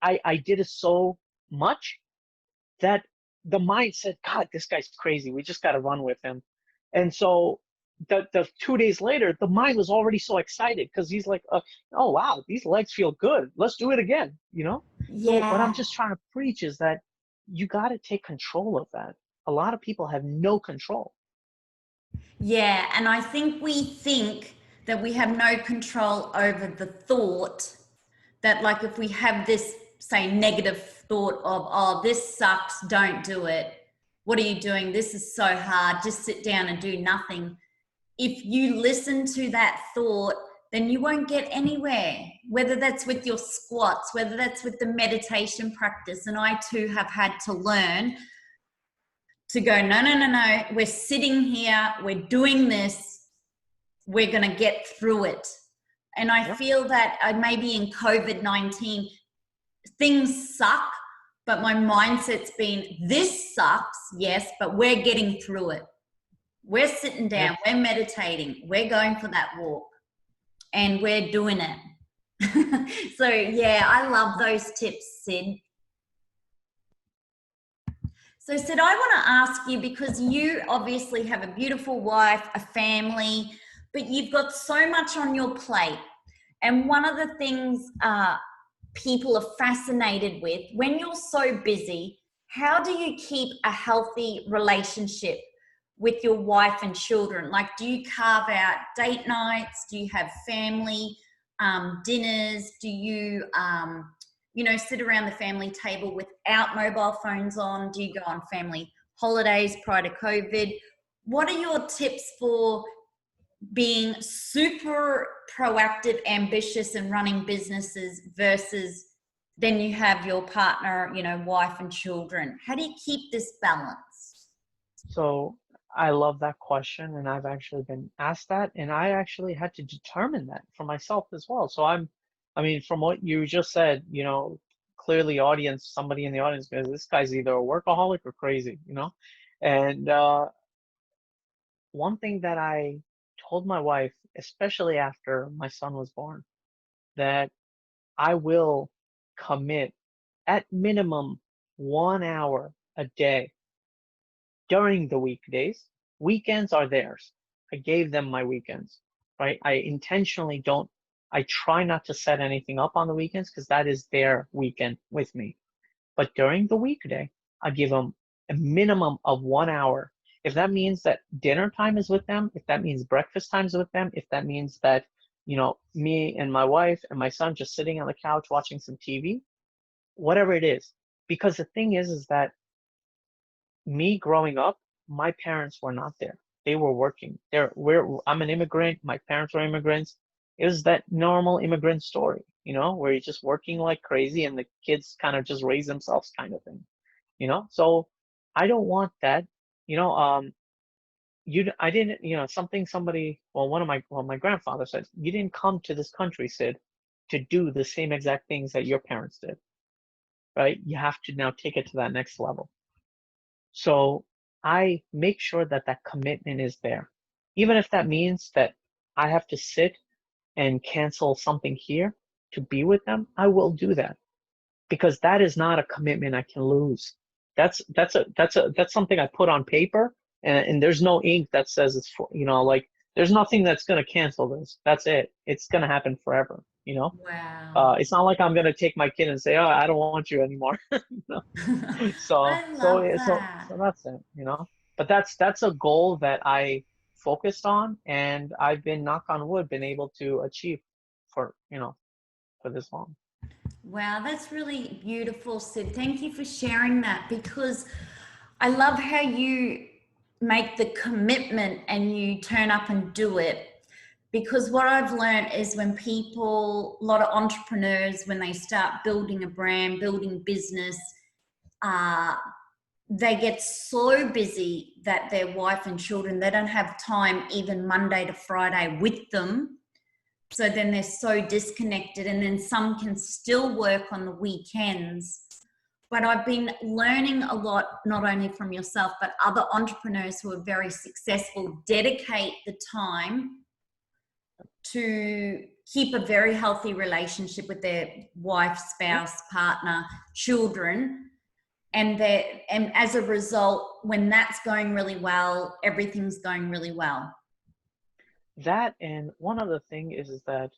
[SPEAKER 2] I did it so much that the mind said, God, this guy's crazy. We just got to run with him. And so the 2 days later, the mind was already so excited because he's like, oh, wow, these legs feel good. Let's do it again, you know? So what I'm
[SPEAKER 1] Yeah.
[SPEAKER 2] just trying to preach is that you got to take control of that. A lot of people have no control.
[SPEAKER 1] Yeah. And I think we think that we have no control over the thought that, like, if we have this, say, negative thought of, oh, this sucks, don't do it. What are you doing? This is so hard. Just sit down and do nothing. If you listen to that thought, then you won't get anywhere, whether that's with your squats, whether that's with the meditation practice. And I too have had to learn to go, no, no, no, no, we're sitting here, we're doing this, we're going to get through it. And I
[SPEAKER 2] Yep.
[SPEAKER 1] feel that maybe in COVID-19, things suck, but my mindset's been, this sucks, yes, but we're getting through it. We're sitting
[SPEAKER 2] Yeah.
[SPEAKER 1] down, we're meditating, we're going for that walk, and we're doing it. So, yeah, I love those tips, Sid. So, Sid, I want to ask you, because you obviously have a beautiful wife, a family, but you've got so much on your plate. And one of the things people are fascinated with, when you're so busy, how do you keep a healthy relationship with your wife and children? Like, do you carve out date nights? Do you have family dinners? Do you, sit around the family table without mobile phones on? Do you go on family holidays prior to COVID? What are your tips for being super proactive, ambitious, and running businesses versus then you have your partner, wife and children? How do you keep this balance?
[SPEAKER 2] So I love that question, and I've actually been asked that, and I actually had to determine that for myself as well. So I mean, from what you just said, clearly somebody in the audience goes, this guy's either a workaholic or crazy, And one thing that I told my wife, especially after my son was born, that I will commit at minimum 1 hour a day during the weekdays. Weekends are theirs. I gave them my weekends, right? I intentionally don't, I try not to set anything up on the weekends because that is their weekend with me. But during the weekday, I give them a minimum of 1 hour. If that means that dinner time is with them, if that means breakfast time is with them, if that means that, me and my wife and my son just sitting on the couch watching some TV, whatever it is. Because the thing is that me growing up, my parents were not there. They were working. I'm an immigrant. My parents were immigrants. It was that normal immigrant story, where you're just working like crazy and the kids kind of just raise themselves kind of thing, So I don't want that, you know. I didn't, my grandfather said, you didn't come to this country, Sid, to do the same exact things that your parents did, right? You have to now take it to that next level. So I make sure that that commitment is there. Even if that means that I have to sit and cancel something here to be with them, I will do that because that is not a commitment I can lose. That's something I put on paper and there's no ink that says it's for, like there's nothing that's going to cancel this. That's it. It's going to happen forever.
[SPEAKER 1] Wow.
[SPEAKER 2] It's not like I'm going to take my kid and say, oh, I don't want you anymore. So
[SPEAKER 1] I
[SPEAKER 2] so
[SPEAKER 1] love
[SPEAKER 2] so
[SPEAKER 1] that.
[SPEAKER 2] so that's it. But that's a goal that I focused on, and I've been, knock on wood, been able to achieve for this long.
[SPEAKER 1] Wow, that's really beautiful, Sid. Thank you for sharing that, because I love how you make the commitment and you turn up and do it. Because what I've learned is when people, a lot of entrepreneurs, when they start building a brand, building business, uh, they get so busy that their wife and children, they don't have time even Monday to Friday with them. So then they're so disconnected, and then some can still work on the weekends. but I've been learning a lot, not only from yourself, but other entrepreneurs who are very successful dedicate the time to keep a very healthy relationship with their wife, spouse, partner, children. And as a result, when that's going really well, everything's going really well.
[SPEAKER 2] That, and one other thing is that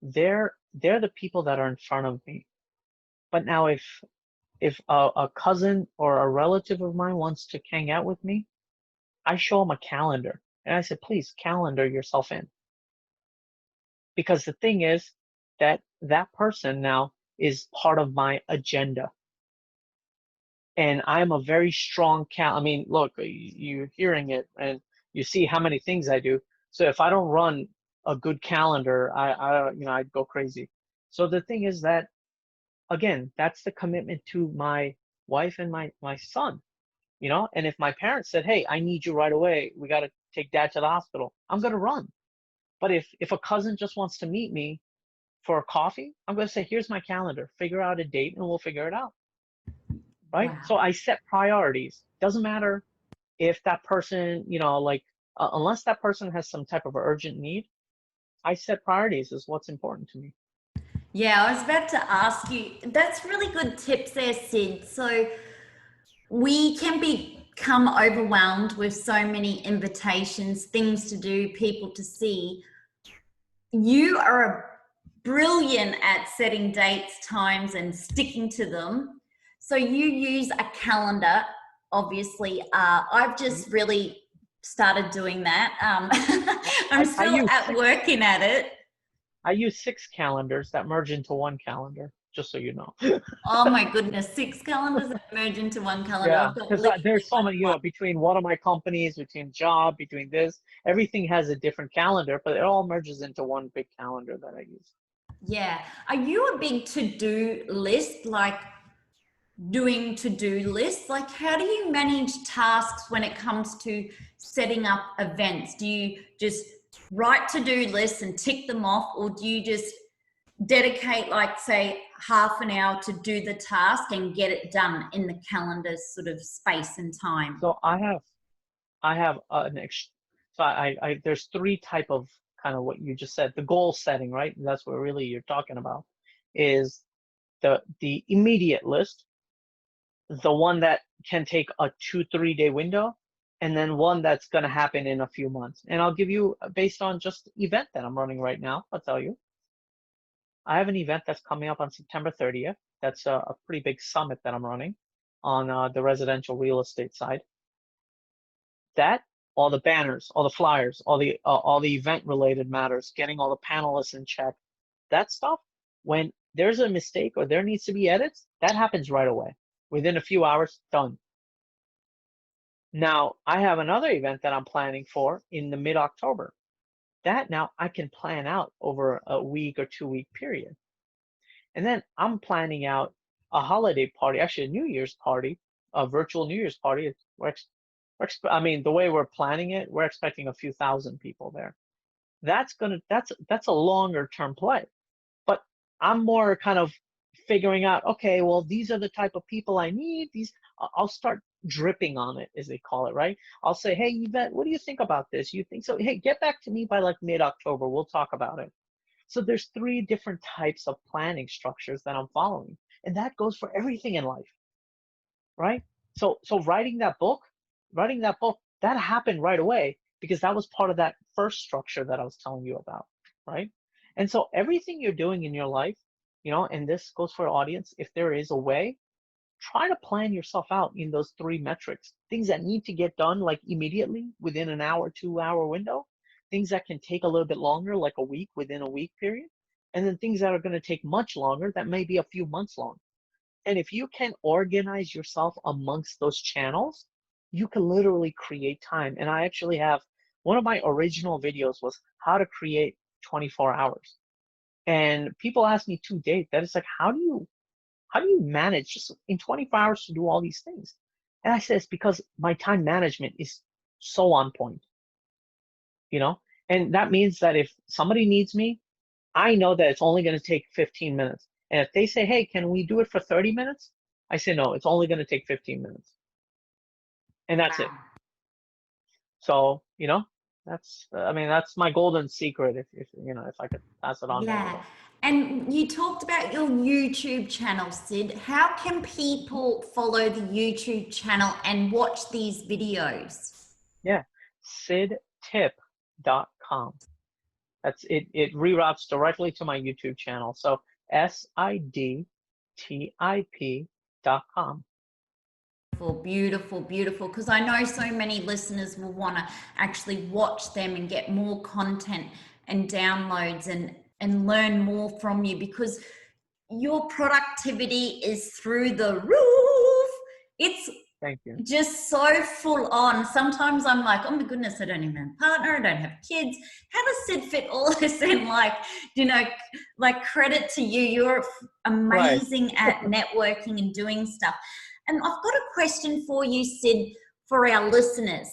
[SPEAKER 2] they're the people that are in front of me. But now if a cousin or a relative of mine wants to hang out with me, I show them a calendar. And I said, please calendar yourself in. Because the thing is that that person now is part of my agenda. And I'm a very strong I mean, look, you're hearing it and you see how many things I do. So if I don't run a good calendar, I'd go crazy. So the thing is that, again, that's the commitment to my wife and my son, and if my parents said, hey, I need you right away, we got to take dad to the hospital, I'm going to run. But if a cousin just wants to meet me for a coffee, I'm going to say, here's my calendar, figure out a date and we'll figure it out. Right?
[SPEAKER 1] Wow.
[SPEAKER 2] So I set priorities. Doesn't matter if that person, unless that person has some type of urgent need, I set priorities is what's important to me.
[SPEAKER 1] Yeah, I was about to ask you, that's really good tips there, Sid. So we can become overwhelmed with so many invitations, things to do, people to see. You are brilliant at setting dates, times, and sticking to them. So you use a calendar, obviously. I've just really started doing that. I'm still working at it.
[SPEAKER 2] I use 6 calendars that merge into one calendar, just so you know.
[SPEAKER 1] Oh my goodness, 6 calendars that merge into one calendar.
[SPEAKER 2] Yeah, because there's so many, between one of my companies, between job, between this, everything has a different calendar, but it all merges into one big calendar that I use.
[SPEAKER 1] Yeah. Are you a big to-do list, like doing to-do lists? Like, how do you manage tasks when it comes to setting up events? Do you just write to-do lists and tick them off, or do you just dedicate, like, say, half an hour to do the task and get it done in the calendar's sort of space and time?
[SPEAKER 2] So I have there's 3 type of kind of what you just said, the goal setting, right? That's what really you're talking about, is the immediate list, the one that can take a 2-3 day window, and then one that's going to happen in a few months. And I'll give you, based on just the event that I'm running right now, I'll tell you. I have an event that's coming up on September 30th. That's a pretty big summit that I'm running on the residential real estate side. That, all the banners, all the flyers, all the event related matters, getting all the panelists in check, that stuff, when there's a mistake or there needs to be edits, that happens right away. Within a few hours, done. Now, I have another event that I'm planning for in the mid-October. That now I can plan out over a week or 2-week period. And then I'm planning out a holiday party, actually a New Year's party, a virtual New Year's party. I mean, the way we're planning it, we're expecting a few thousand people there. That's a longer term play. But I'm more kind of figuring out, okay, well, these are the type of people I need. I'll start dripping on it, as they call it, right? I'll say, hey, Yvette, what do you think about this? You think so? Hey, get back to me by like mid-October. We'll talk about it. So there's 3 different types of planning structures that I'm following. And that goes for everything in life, right? So writing that book, that happened right away because that was part of that first structure that I was telling you about, right? And so everything you're doing in your life, and this goes for audience, if there is a way, try to plan yourself out in those 3 metrics. Things that need to get done like immediately within an hour, 2-hour window, things that can take a little bit longer, like a week, within a week period, and then things that are going to take much longer, that may be a few months long. And if you can organize yourself amongst those channels, you can literally create time. And I actually have, one of my original videos was how to create 24 hours. And people ask me to date that, it's like, how do you manage just in 24 hours to do all these things? And I said, it's because my time management is so on point, and that means that if somebody needs me, I know that it's only going to take 15 minutes. And if they say, hey, can we do it for 30 minutes? I say, no, it's only going to take 15 minutes. And that's it.
[SPEAKER 1] Wow.
[SPEAKER 2] So, I mean, that's my golden secret if I could pass it on to
[SPEAKER 1] Yeah.
[SPEAKER 2] anybody.
[SPEAKER 1] And you talked about your YouTube channel, Sid. How can people follow the YouTube channel and watch these videos?
[SPEAKER 2] Yeah. SidTip.com. That's it. It reroutes directly to my YouTube channel. So SIDTIP.com.
[SPEAKER 1] Beautiful, beautiful. Because I know so many listeners will want to actually watch them and get more content and downloads and learn more from you, because your productivity is through the roof. It's
[SPEAKER 2] Thank you.
[SPEAKER 1] just so full on. Sometimes I'm like, oh my goodness, I don't even have a partner, I don't have kids. How does Sid fit all this in? Like credit to you. You're
[SPEAKER 2] Right.
[SPEAKER 1] amazing at networking and doing stuff. And I've got a question for you, Sid, for our listeners.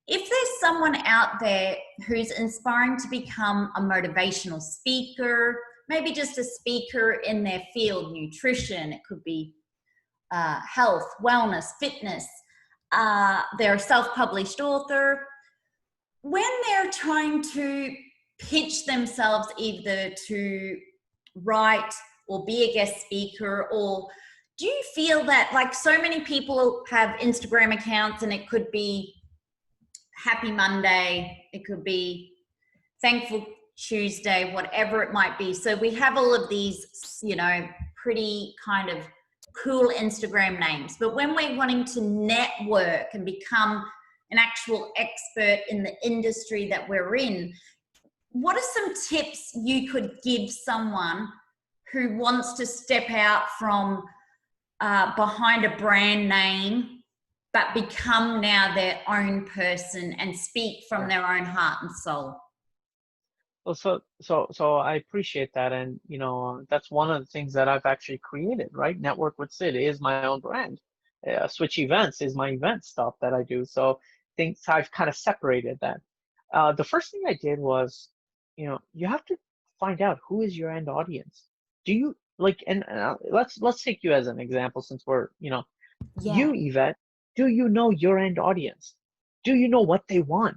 [SPEAKER 1] If there's someone out there who's inspiring to become a motivational speaker, maybe just a speaker in their field, nutrition, it could be health, wellness, fitness, they're a self-published author, when they're trying to pitch themselves either to write or be a guest speaker, or do you feel that, like, so many people have Instagram accounts and it could be Happy Monday, it could be Thankful Tuesday, whatever it might be. So we have all of these, pretty kind of cool Instagram names. But when we're wanting to network and become an actual expert in the industry that we're in, what are some tips you could give someone who wants to step out from behind a brand name, but become now their own person and speak from their own heart and soul?
[SPEAKER 2] Well, so I appreciate that, and that's one of the things that I've actually created, right? Network with Sid is my own brand. Switch Events is my event stuff that I do. So things I've kind of separated that. The first thing I did was, you have to find out who is your end audience. Do you like? And let's take you as an example, since we're,
[SPEAKER 1] Yeah.
[SPEAKER 2] Yvette. Do you know your end audience? Do you know what they want?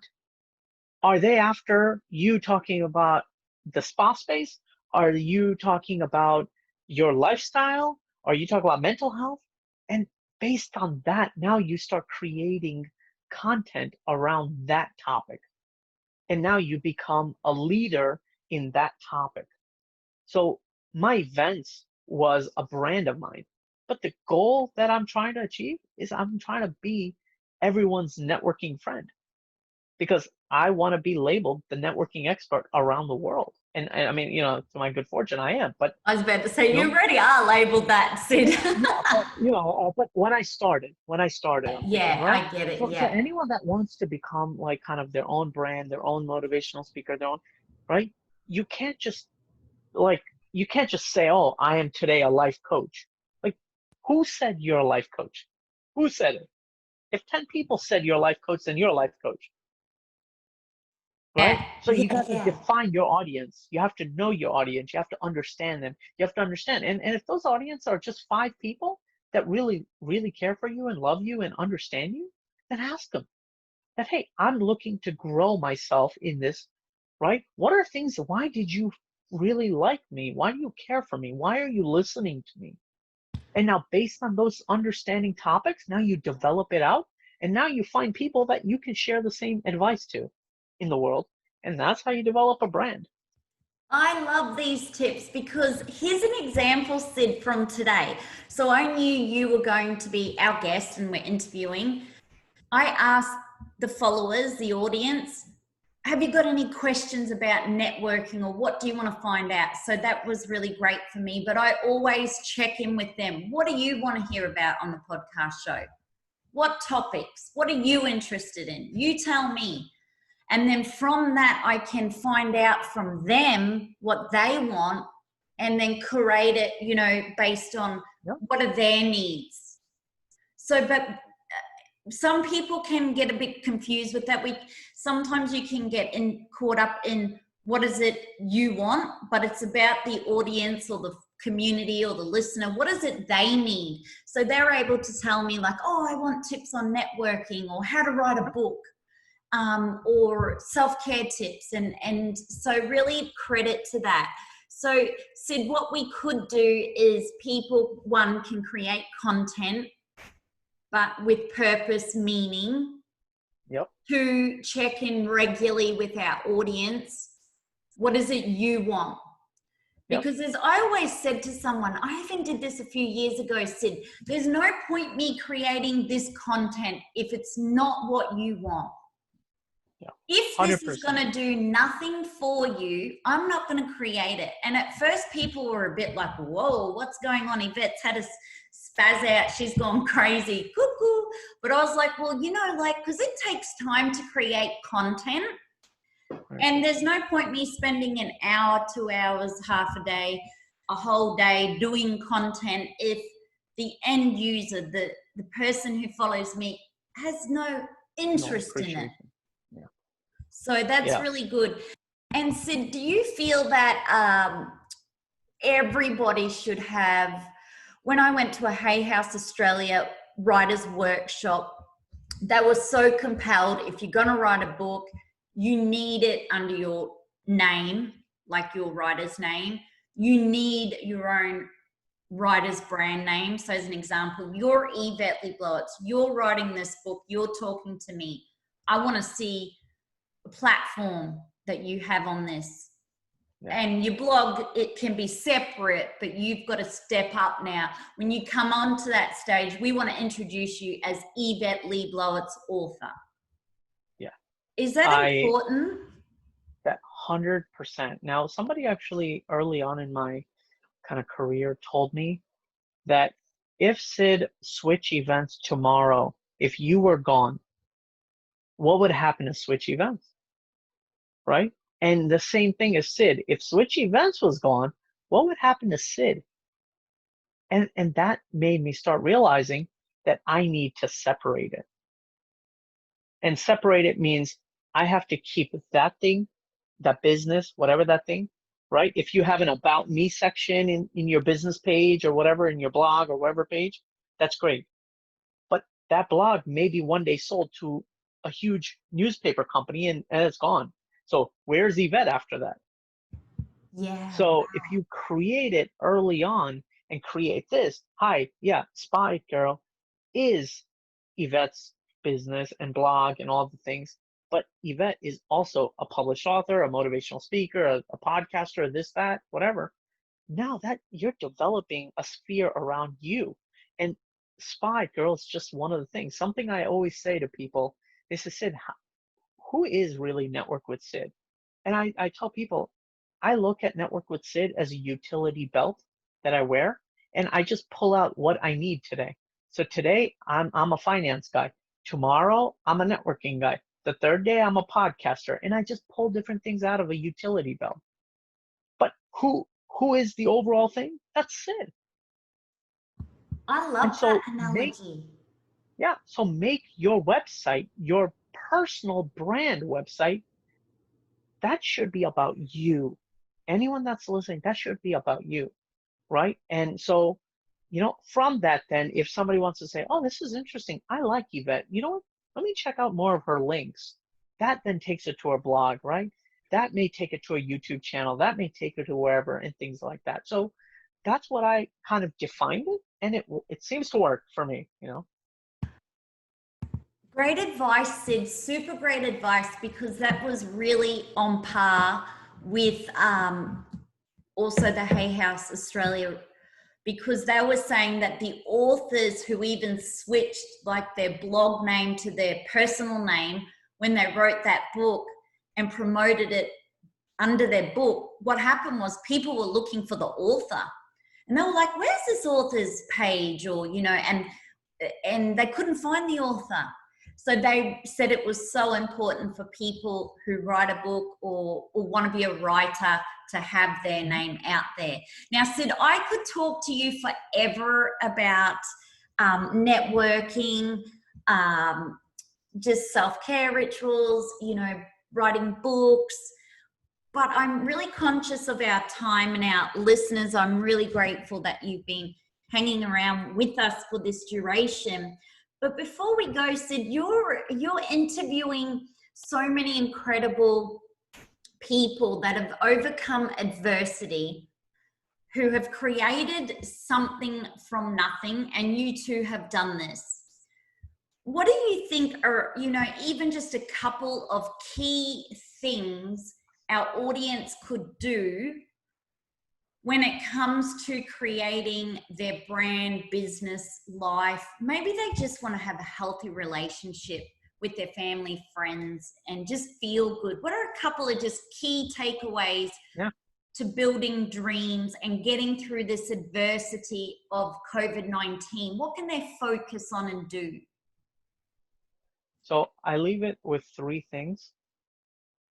[SPEAKER 2] Are they after you talking about the spa space? Are you talking about your lifestyle? Are you talking about mental health? And based on that, now you start creating content around that topic. And now you become a leader in that topic. So my events was a brand of mine. But the goal that I'm trying to achieve is I'm trying to be everyone's networking friend, because I want to be labeled the networking expert around the world. And I mean, to my good fortune, I am. But
[SPEAKER 1] I was about to say,
[SPEAKER 2] you
[SPEAKER 1] you
[SPEAKER 2] know,
[SPEAKER 1] already are labeled that, Sid.
[SPEAKER 2] yeah, but when I started, I'm thinking,
[SPEAKER 1] Yeah,
[SPEAKER 2] right?
[SPEAKER 1] I get it.
[SPEAKER 2] So
[SPEAKER 1] Yeah.
[SPEAKER 2] anyone that wants to become like kind of their own brand, their own motivational speaker, their own, right? You can't just like you can't just say, "Oh, I am today a life coach." Like, who said you're a life coach? Who said it? If 10 people said you're a life coach, then you're a life coach. Right?
[SPEAKER 1] Yeah.
[SPEAKER 2] So you
[SPEAKER 1] Yeah.
[SPEAKER 2] got to
[SPEAKER 1] Yeah.
[SPEAKER 2] define your audience. You have to know your audience. You have to understand them. You have to understand. And if those audience are just 5 people that really, really care for you and love you and understand you, then ask them that, hey, I'm looking to grow myself in this, right? What are things, why did you really like me? Why do you care for me? Why are you listening to me? And now based on those understanding topics, now you develop it out, and now you find people that you can share the same advice to in the world. And that's how you develop a brand.
[SPEAKER 1] I love these tips, because here's an example, Sid, from today. So I knew you were going to be our guest and we're interviewing. I asked the followers, the audience, have you got any questions about networking, or what do you want to find out? So that was really great for me. But I always check in with them. What do you want to hear about on the podcast show? What topics? What are you interested in? You tell me. And then from that, I can find out from them what they want, and then curate it, based on
[SPEAKER 2] Yeah.
[SPEAKER 1] what are their needs. So, but some people can get a bit confused with that. Sometimes you can get caught up in what is it you want, but it's about the audience or the community or the listener, what is it they need? So they're able to tell me like, oh, I want tips on networking or how to write a book, or self-care tips. And so really credit to that. So Sid, what we could do is people, one, can create content, but with purpose, meaning.
[SPEAKER 2] Yep.
[SPEAKER 1] To check in regularly with our audience. What is it you want? Because as I always said to someone, I even did this a few years ago, Sid, there's no point me creating this content if it's not what you want.
[SPEAKER 2] Yeah.
[SPEAKER 1] If
[SPEAKER 2] 100%.
[SPEAKER 1] this is going to do nothing for you, I'm not going to create it. And at first people were a bit like, whoa, what's going on? Yvette's had a spaz out. She's gone crazy. Cuckoo. But I was like, well, you know, like, because it takes time to create content.
[SPEAKER 2] Right.
[SPEAKER 1] And there's no point me spending an hour, 2 hours, half a day, a whole day doing content if the end user, the person who follows me has no interest in it.
[SPEAKER 2] Yeah.
[SPEAKER 1] So that's really good. And Sid, do you feel that everybody should have, when I went to a Hay House Australia writer's workshop, they were so compelled, if you're going to write a book, you need it under your name, like your writer's name. You need your own writer's brand name. So as an example, you're Yvette Blowitz, you're writing this book, you're talking to me. I want to see a platform that you have on this. Yeah. And your blog, it can be separate, but you've got to step up now. When you come onto that stage, we want to introduce you as Yvette Blowitz, author.
[SPEAKER 2] Yeah.
[SPEAKER 1] Is that important?
[SPEAKER 2] That 100%. Now, somebody actually early on in my kind of career told me that if Sid switch events tomorrow, if you were gone, what would happen to switch events? Right? And the same thing as Sid. If switch events was gone, what would happen to Sid? And that made me start realizing that I need to separate it. And separate it means I have to keep that thing, that business, whatever that thing, right? If you have an about me section in your business page or whatever, in your blog or whatever page, that's great. But that blog may be one day sold to a huge newspaper company and it's gone. So where's Yvette after that?
[SPEAKER 1] Yeah.
[SPEAKER 2] So if you create it early on and create this, Spaitgirl is Yvette's business and blog and all the things. But Yvette is also a published author, a motivational speaker, a podcaster, this, that, whatever. Now that you're developing a sphere around you. And Spaitgirl is just one of the things. Something I always say to people is to Sid, who is really Network with Sid? And I tell people, I look at Network with Sid as a utility belt that I wear, and I just pull out what I need today. So today, I'm a finance guy. Tomorrow, I'm a networking guy. The third day, I'm a podcaster, and I just pull different things out of a utility belt. But who is the overall thing? That's Sid.
[SPEAKER 1] I love that analogy.
[SPEAKER 2] So make your website, your personal brand website, that should be about you. Anyone that's listening, that should be about you, right? And so, from that, then, if somebody wants to say, oh, this is interesting, I like Yvette, you know what? Let me check out more of her links. That then takes it to her blog, right? That may take it to a YouTube channel. That may take it to wherever and things like that. So that's what I kind of defined it, and it seems to work for me,
[SPEAKER 1] Great advice, Sid. Super great advice, because that was really on par with also the Hay House Australia, because they were saying that the authors who even switched like their blog name to their personal name when they wrote that book and promoted it under their book, what happened was people were looking for the author and they were like, where's this author's page? Or, and they couldn't find the author. So they said it was so important for people who write a book or want to be a writer to have their name out there. Now, Sid, I could talk to you forever about networking, just self-care rituals, writing books. but I'm really conscious of our time and our listeners. I'm really grateful that you've been hanging around with us for this duration. But before we go, Sid, you're interviewing so many incredible people that have overcome adversity, who have created something from nothing, and you too have done this. What do you think are, even just a couple of key things our audience could do when it comes to creating their brand, business, life? Maybe they just want to have a healthy relationship with their family, friends, and just feel good. What are a couple of just key takeaways to building dreams and getting through this adversity of COVID-19? What can they focus on and do?
[SPEAKER 2] So I leave it with three things: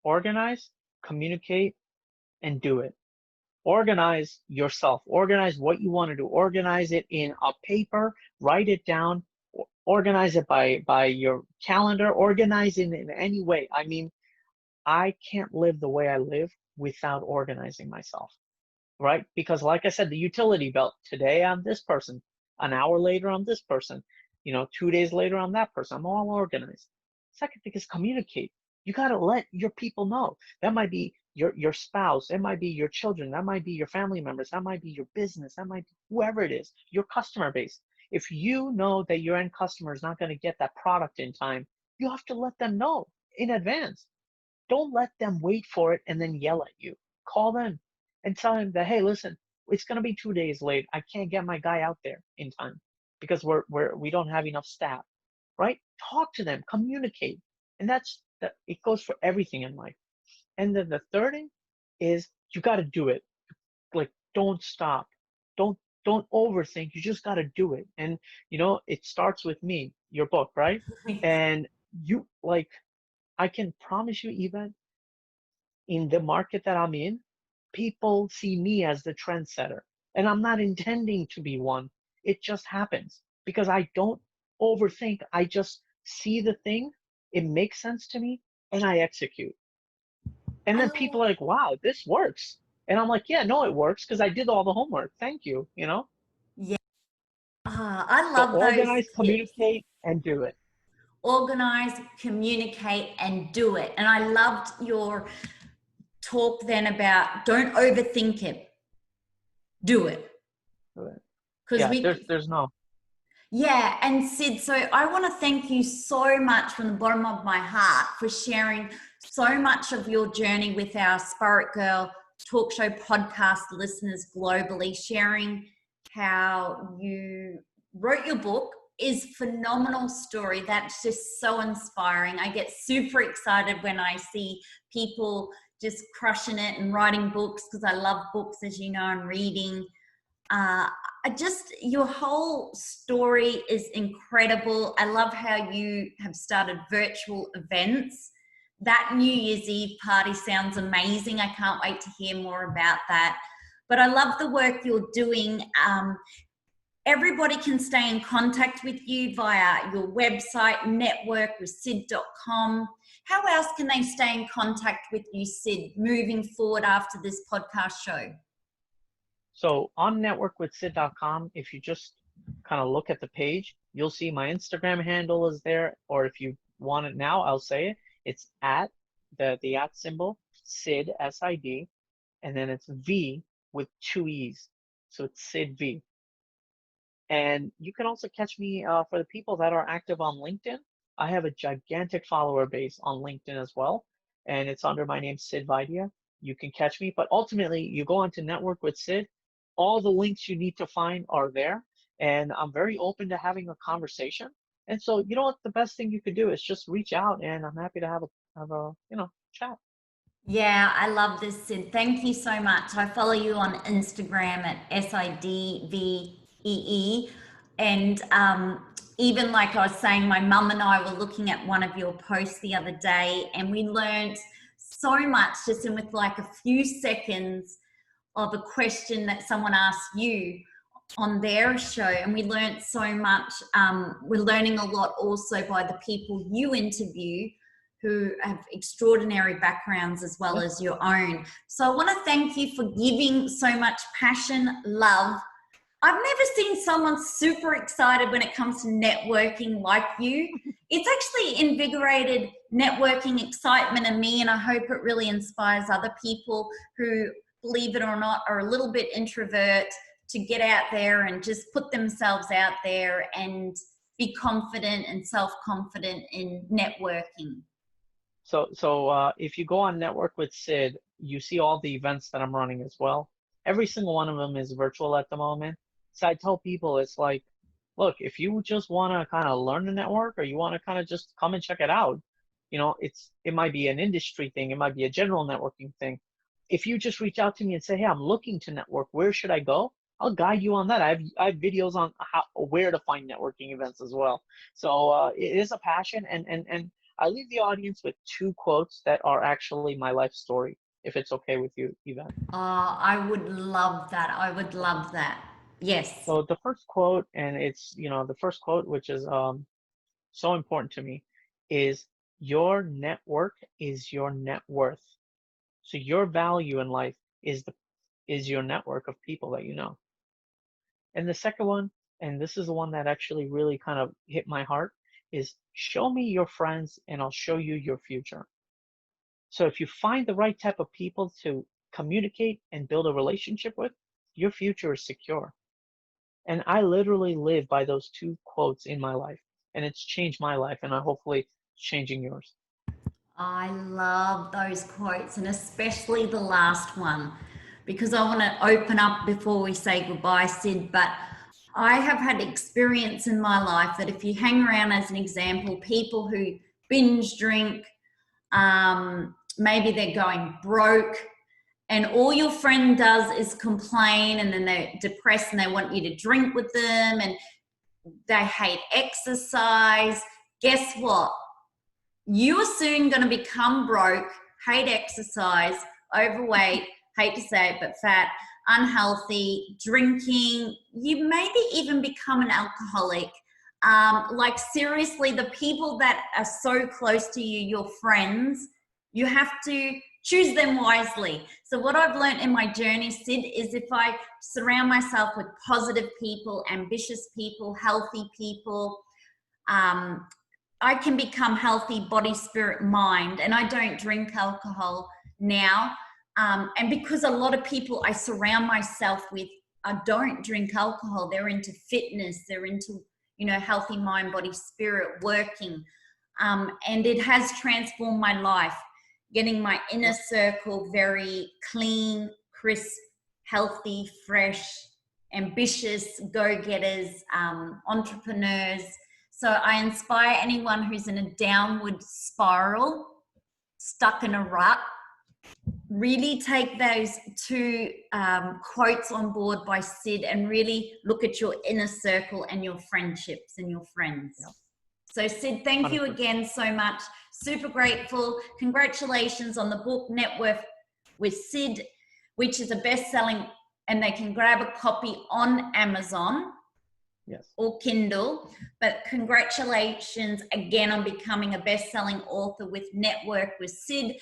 [SPEAKER 2] organize, communicate, and do it. Organize yourself. Organize what you want to do. Organize it in a paper. Write it down. Organize it by your calendar. Organize it in any way. I mean, I can't live the way I live without organizing myself, right? Because like I said, the utility belt, today I'm this person, an hour later I'm this person, 2 days later I'm that person. I'm all organized. Second thing is communicate. You got to let your people know. That might be your spouse, it might be your children, that might be your family members, that might be your business, that might be whoever it is, your customer base. If you know that your end customer is not going to get that product in time, you have to let them know in advance. Don't let them wait for it and then yell at you. Call them and tell them that, hey, listen, it's going to be 2 days late. I can't get my guy out there in time because we don't have enough staff, right? Talk to them, communicate. And it goes for everything in life. And then the third thing is you got to do it. Like, don't stop. Don't overthink. You just got to do it. And, it starts with me, your book, right? And I can promise you, Yvette, in the market that I'm in, people see me as the trendsetter. And I'm not intending to be one. It just happens because I don't overthink. I just see the thing, it makes sense to me, and I execute. And then people are like, wow, this works. And I'm like, yeah, no, it works because I did all the homework. Thank you,
[SPEAKER 1] Yeah. I
[SPEAKER 2] So
[SPEAKER 1] love those
[SPEAKER 2] organize,
[SPEAKER 1] tips.
[SPEAKER 2] communicate, and do it.
[SPEAKER 1] Organize, communicate, and do it. And I loved your talk then about don't overthink it. Do it.
[SPEAKER 2] Yeah, there's no.
[SPEAKER 1] Yeah, and Sid, so I want to thank you so much from the bottom of my heart for sharing so much of your journey with our Spaitgirl talk show podcast listeners globally, sharing how you wrote your book. Is phenomenal story. That's just so inspiring. I get super excited when I see people just crushing it and writing books, because I love books, as you know, and reading. Your whole story is incredible. I love how you have started virtual events. That New Year's Eve party sounds amazing. I can't wait to hear more about that. But I love the work you're doing. Everybody can stay in contact with you via your website, networkwithsid.com. How else can they stay in contact with you, Sid, moving forward after this podcast show?
[SPEAKER 2] So on networkwithsid.com, if you just kind of look at the page, you'll see my Instagram handle is there, or if you want it now, I'll say it. It's at the at symbol, Sid, S-I-D, and then it's V with 2 E's. So it's Sid V. And you can also catch me for the people that are active on LinkedIn. I have a gigantic follower base on LinkedIn as well, and it's under my name, Sid Vaidya. You can catch me, but ultimately, you go on to Network with Sid. All the links you need to find are there, and I'm very open to having a conversation. And so, you know what, the best thing you could do is just reach out, and I'm happy to have a chat.
[SPEAKER 1] Yeah, I love this, Sid. Thank you so much. I follow you on Instagram at SIDVEE. And even like I was saying, my mum and I were looking at one of your posts the other day, and we learned so much just in with like a few seconds of a question that someone asked you on their show. And we learned so much. We're learning a lot also by the people you interview, who have extraordinary backgrounds as well as your own. So I want to thank you for giving so much passion, love. I've never seen someone super excited when it comes to networking like you. It's actually invigorated networking excitement in me, and I hope it really inspires other people who, believe it or not, are a little bit introvert to get out there and just put themselves out there and be confident and self-confident in networking.
[SPEAKER 2] So if you go on Network with Sid, you see all the events that I'm running as well. Every single one of them is virtual at the moment. So I tell people, it's like, look, if you just want to kind of learn the network, or you want to kind of just come and check it out, it might be an industry thing, it might be a general networking thing. If you just reach out to me and say, hey, I'm looking to network, where should I go? I'll guide you on that. I have videos on where to find networking events as well. So it is a passion, and I leave the audience with 2 quotes that are actually my life story, if it's okay with you, Yvette.
[SPEAKER 1] I would love that. I would love that. Yes.
[SPEAKER 2] So the first quote, and it's, the first quote, which is so important to me, is your network is your net worth. So your value in life is your network of people that you know. And the second one, and this is the one that actually really kind of hit my heart, is show me your friends and I'll show you your future. So if you find the right type of people to communicate and build a relationship with, your future is secure. And I literally live by those 2 quotes in my life, and it's changed my life, and hopefully it's changing yours.
[SPEAKER 1] I love those quotes, and especially the last one, because I want to open up before we say goodbye, Sid. But I have had experience in my life that if you hang around, as an example, people who binge drink, maybe they're going broke, and all your friend does is complain, and then they're depressed and they want you to drink with them, and they hate exercise. Guess what? You are soon going to become broke, hate exercise, overweight, hate to say it, but fat, unhealthy, drinking. You maybe even become an alcoholic. Like seriously, the people that are so close to you, your friends, you have to choose them wisely. So what I've learned in my journey, Sid, is if I surround myself with positive people, ambitious people, healthy people, I can become healthy body, spirit, mind, and I don't drink alcohol now. And because a lot of people I surround myself with don't drink alcohol, they're into fitness, they're into, healthy mind, body, spirit, working. And it has transformed my life, getting my inner circle very clean, crisp, healthy, fresh, ambitious, go-getters, entrepreneurs. So I inspire anyone who's in a downward spiral, stuck in a rut. Really take those 2 quotes on board by Sid and really look at your inner circle and your friendships and your friends. Yep. So Sid, thank you again so much. Super grateful. Congratulations on the book Network with Sid, which is a best-selling, and they can grab a copy on Amazon.
[SPEAKER 2] Yes.
[SPEAKER 1] Or Kindle. But congratulations again on becoming a best-selling author with Network with Sid.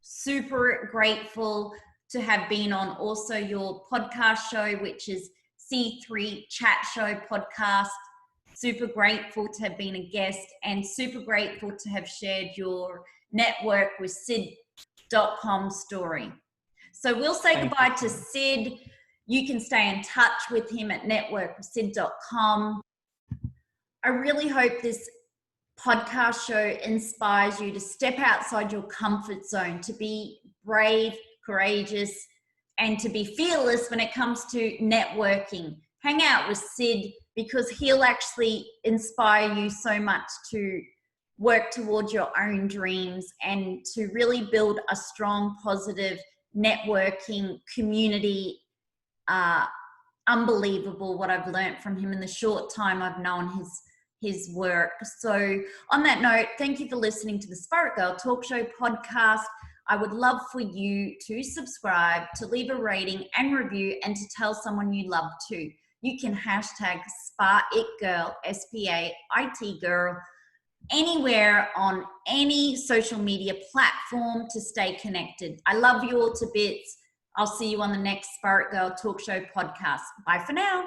[SPEAKER 1] Super grateful to have been on also your podcast show, which is C3 Chat Show Podcast. Super grateful to have been a guest, and super grateful to have shared your Network with Sid.com story. So we'll say goodbye to Sid. You can stay in touch with him at networkwithsid.com. I really hope this podcast show inspires you to step outside your comfort zone, to be brave, courageous, and to be fearless when it comes to networking. Hang out with Sid, because he'll actually inspire you so much to work towards your own dreams and to really build a strong, positive networking community. Unbelievable what I've learned from him in the short time I've known his work. So on that note, thank you for listening to the Spaitgirl Talk Show podcast. I would love for you to subscribe, to leave a rating and review, and to tell someone you love too. You can hashtag Spaitgirl, SPAIT girl, anywhere on any social media platform to stay connected. I love you all to bits. I'll see you on the next Spirit Girl Talk Show podcast. Bye for now.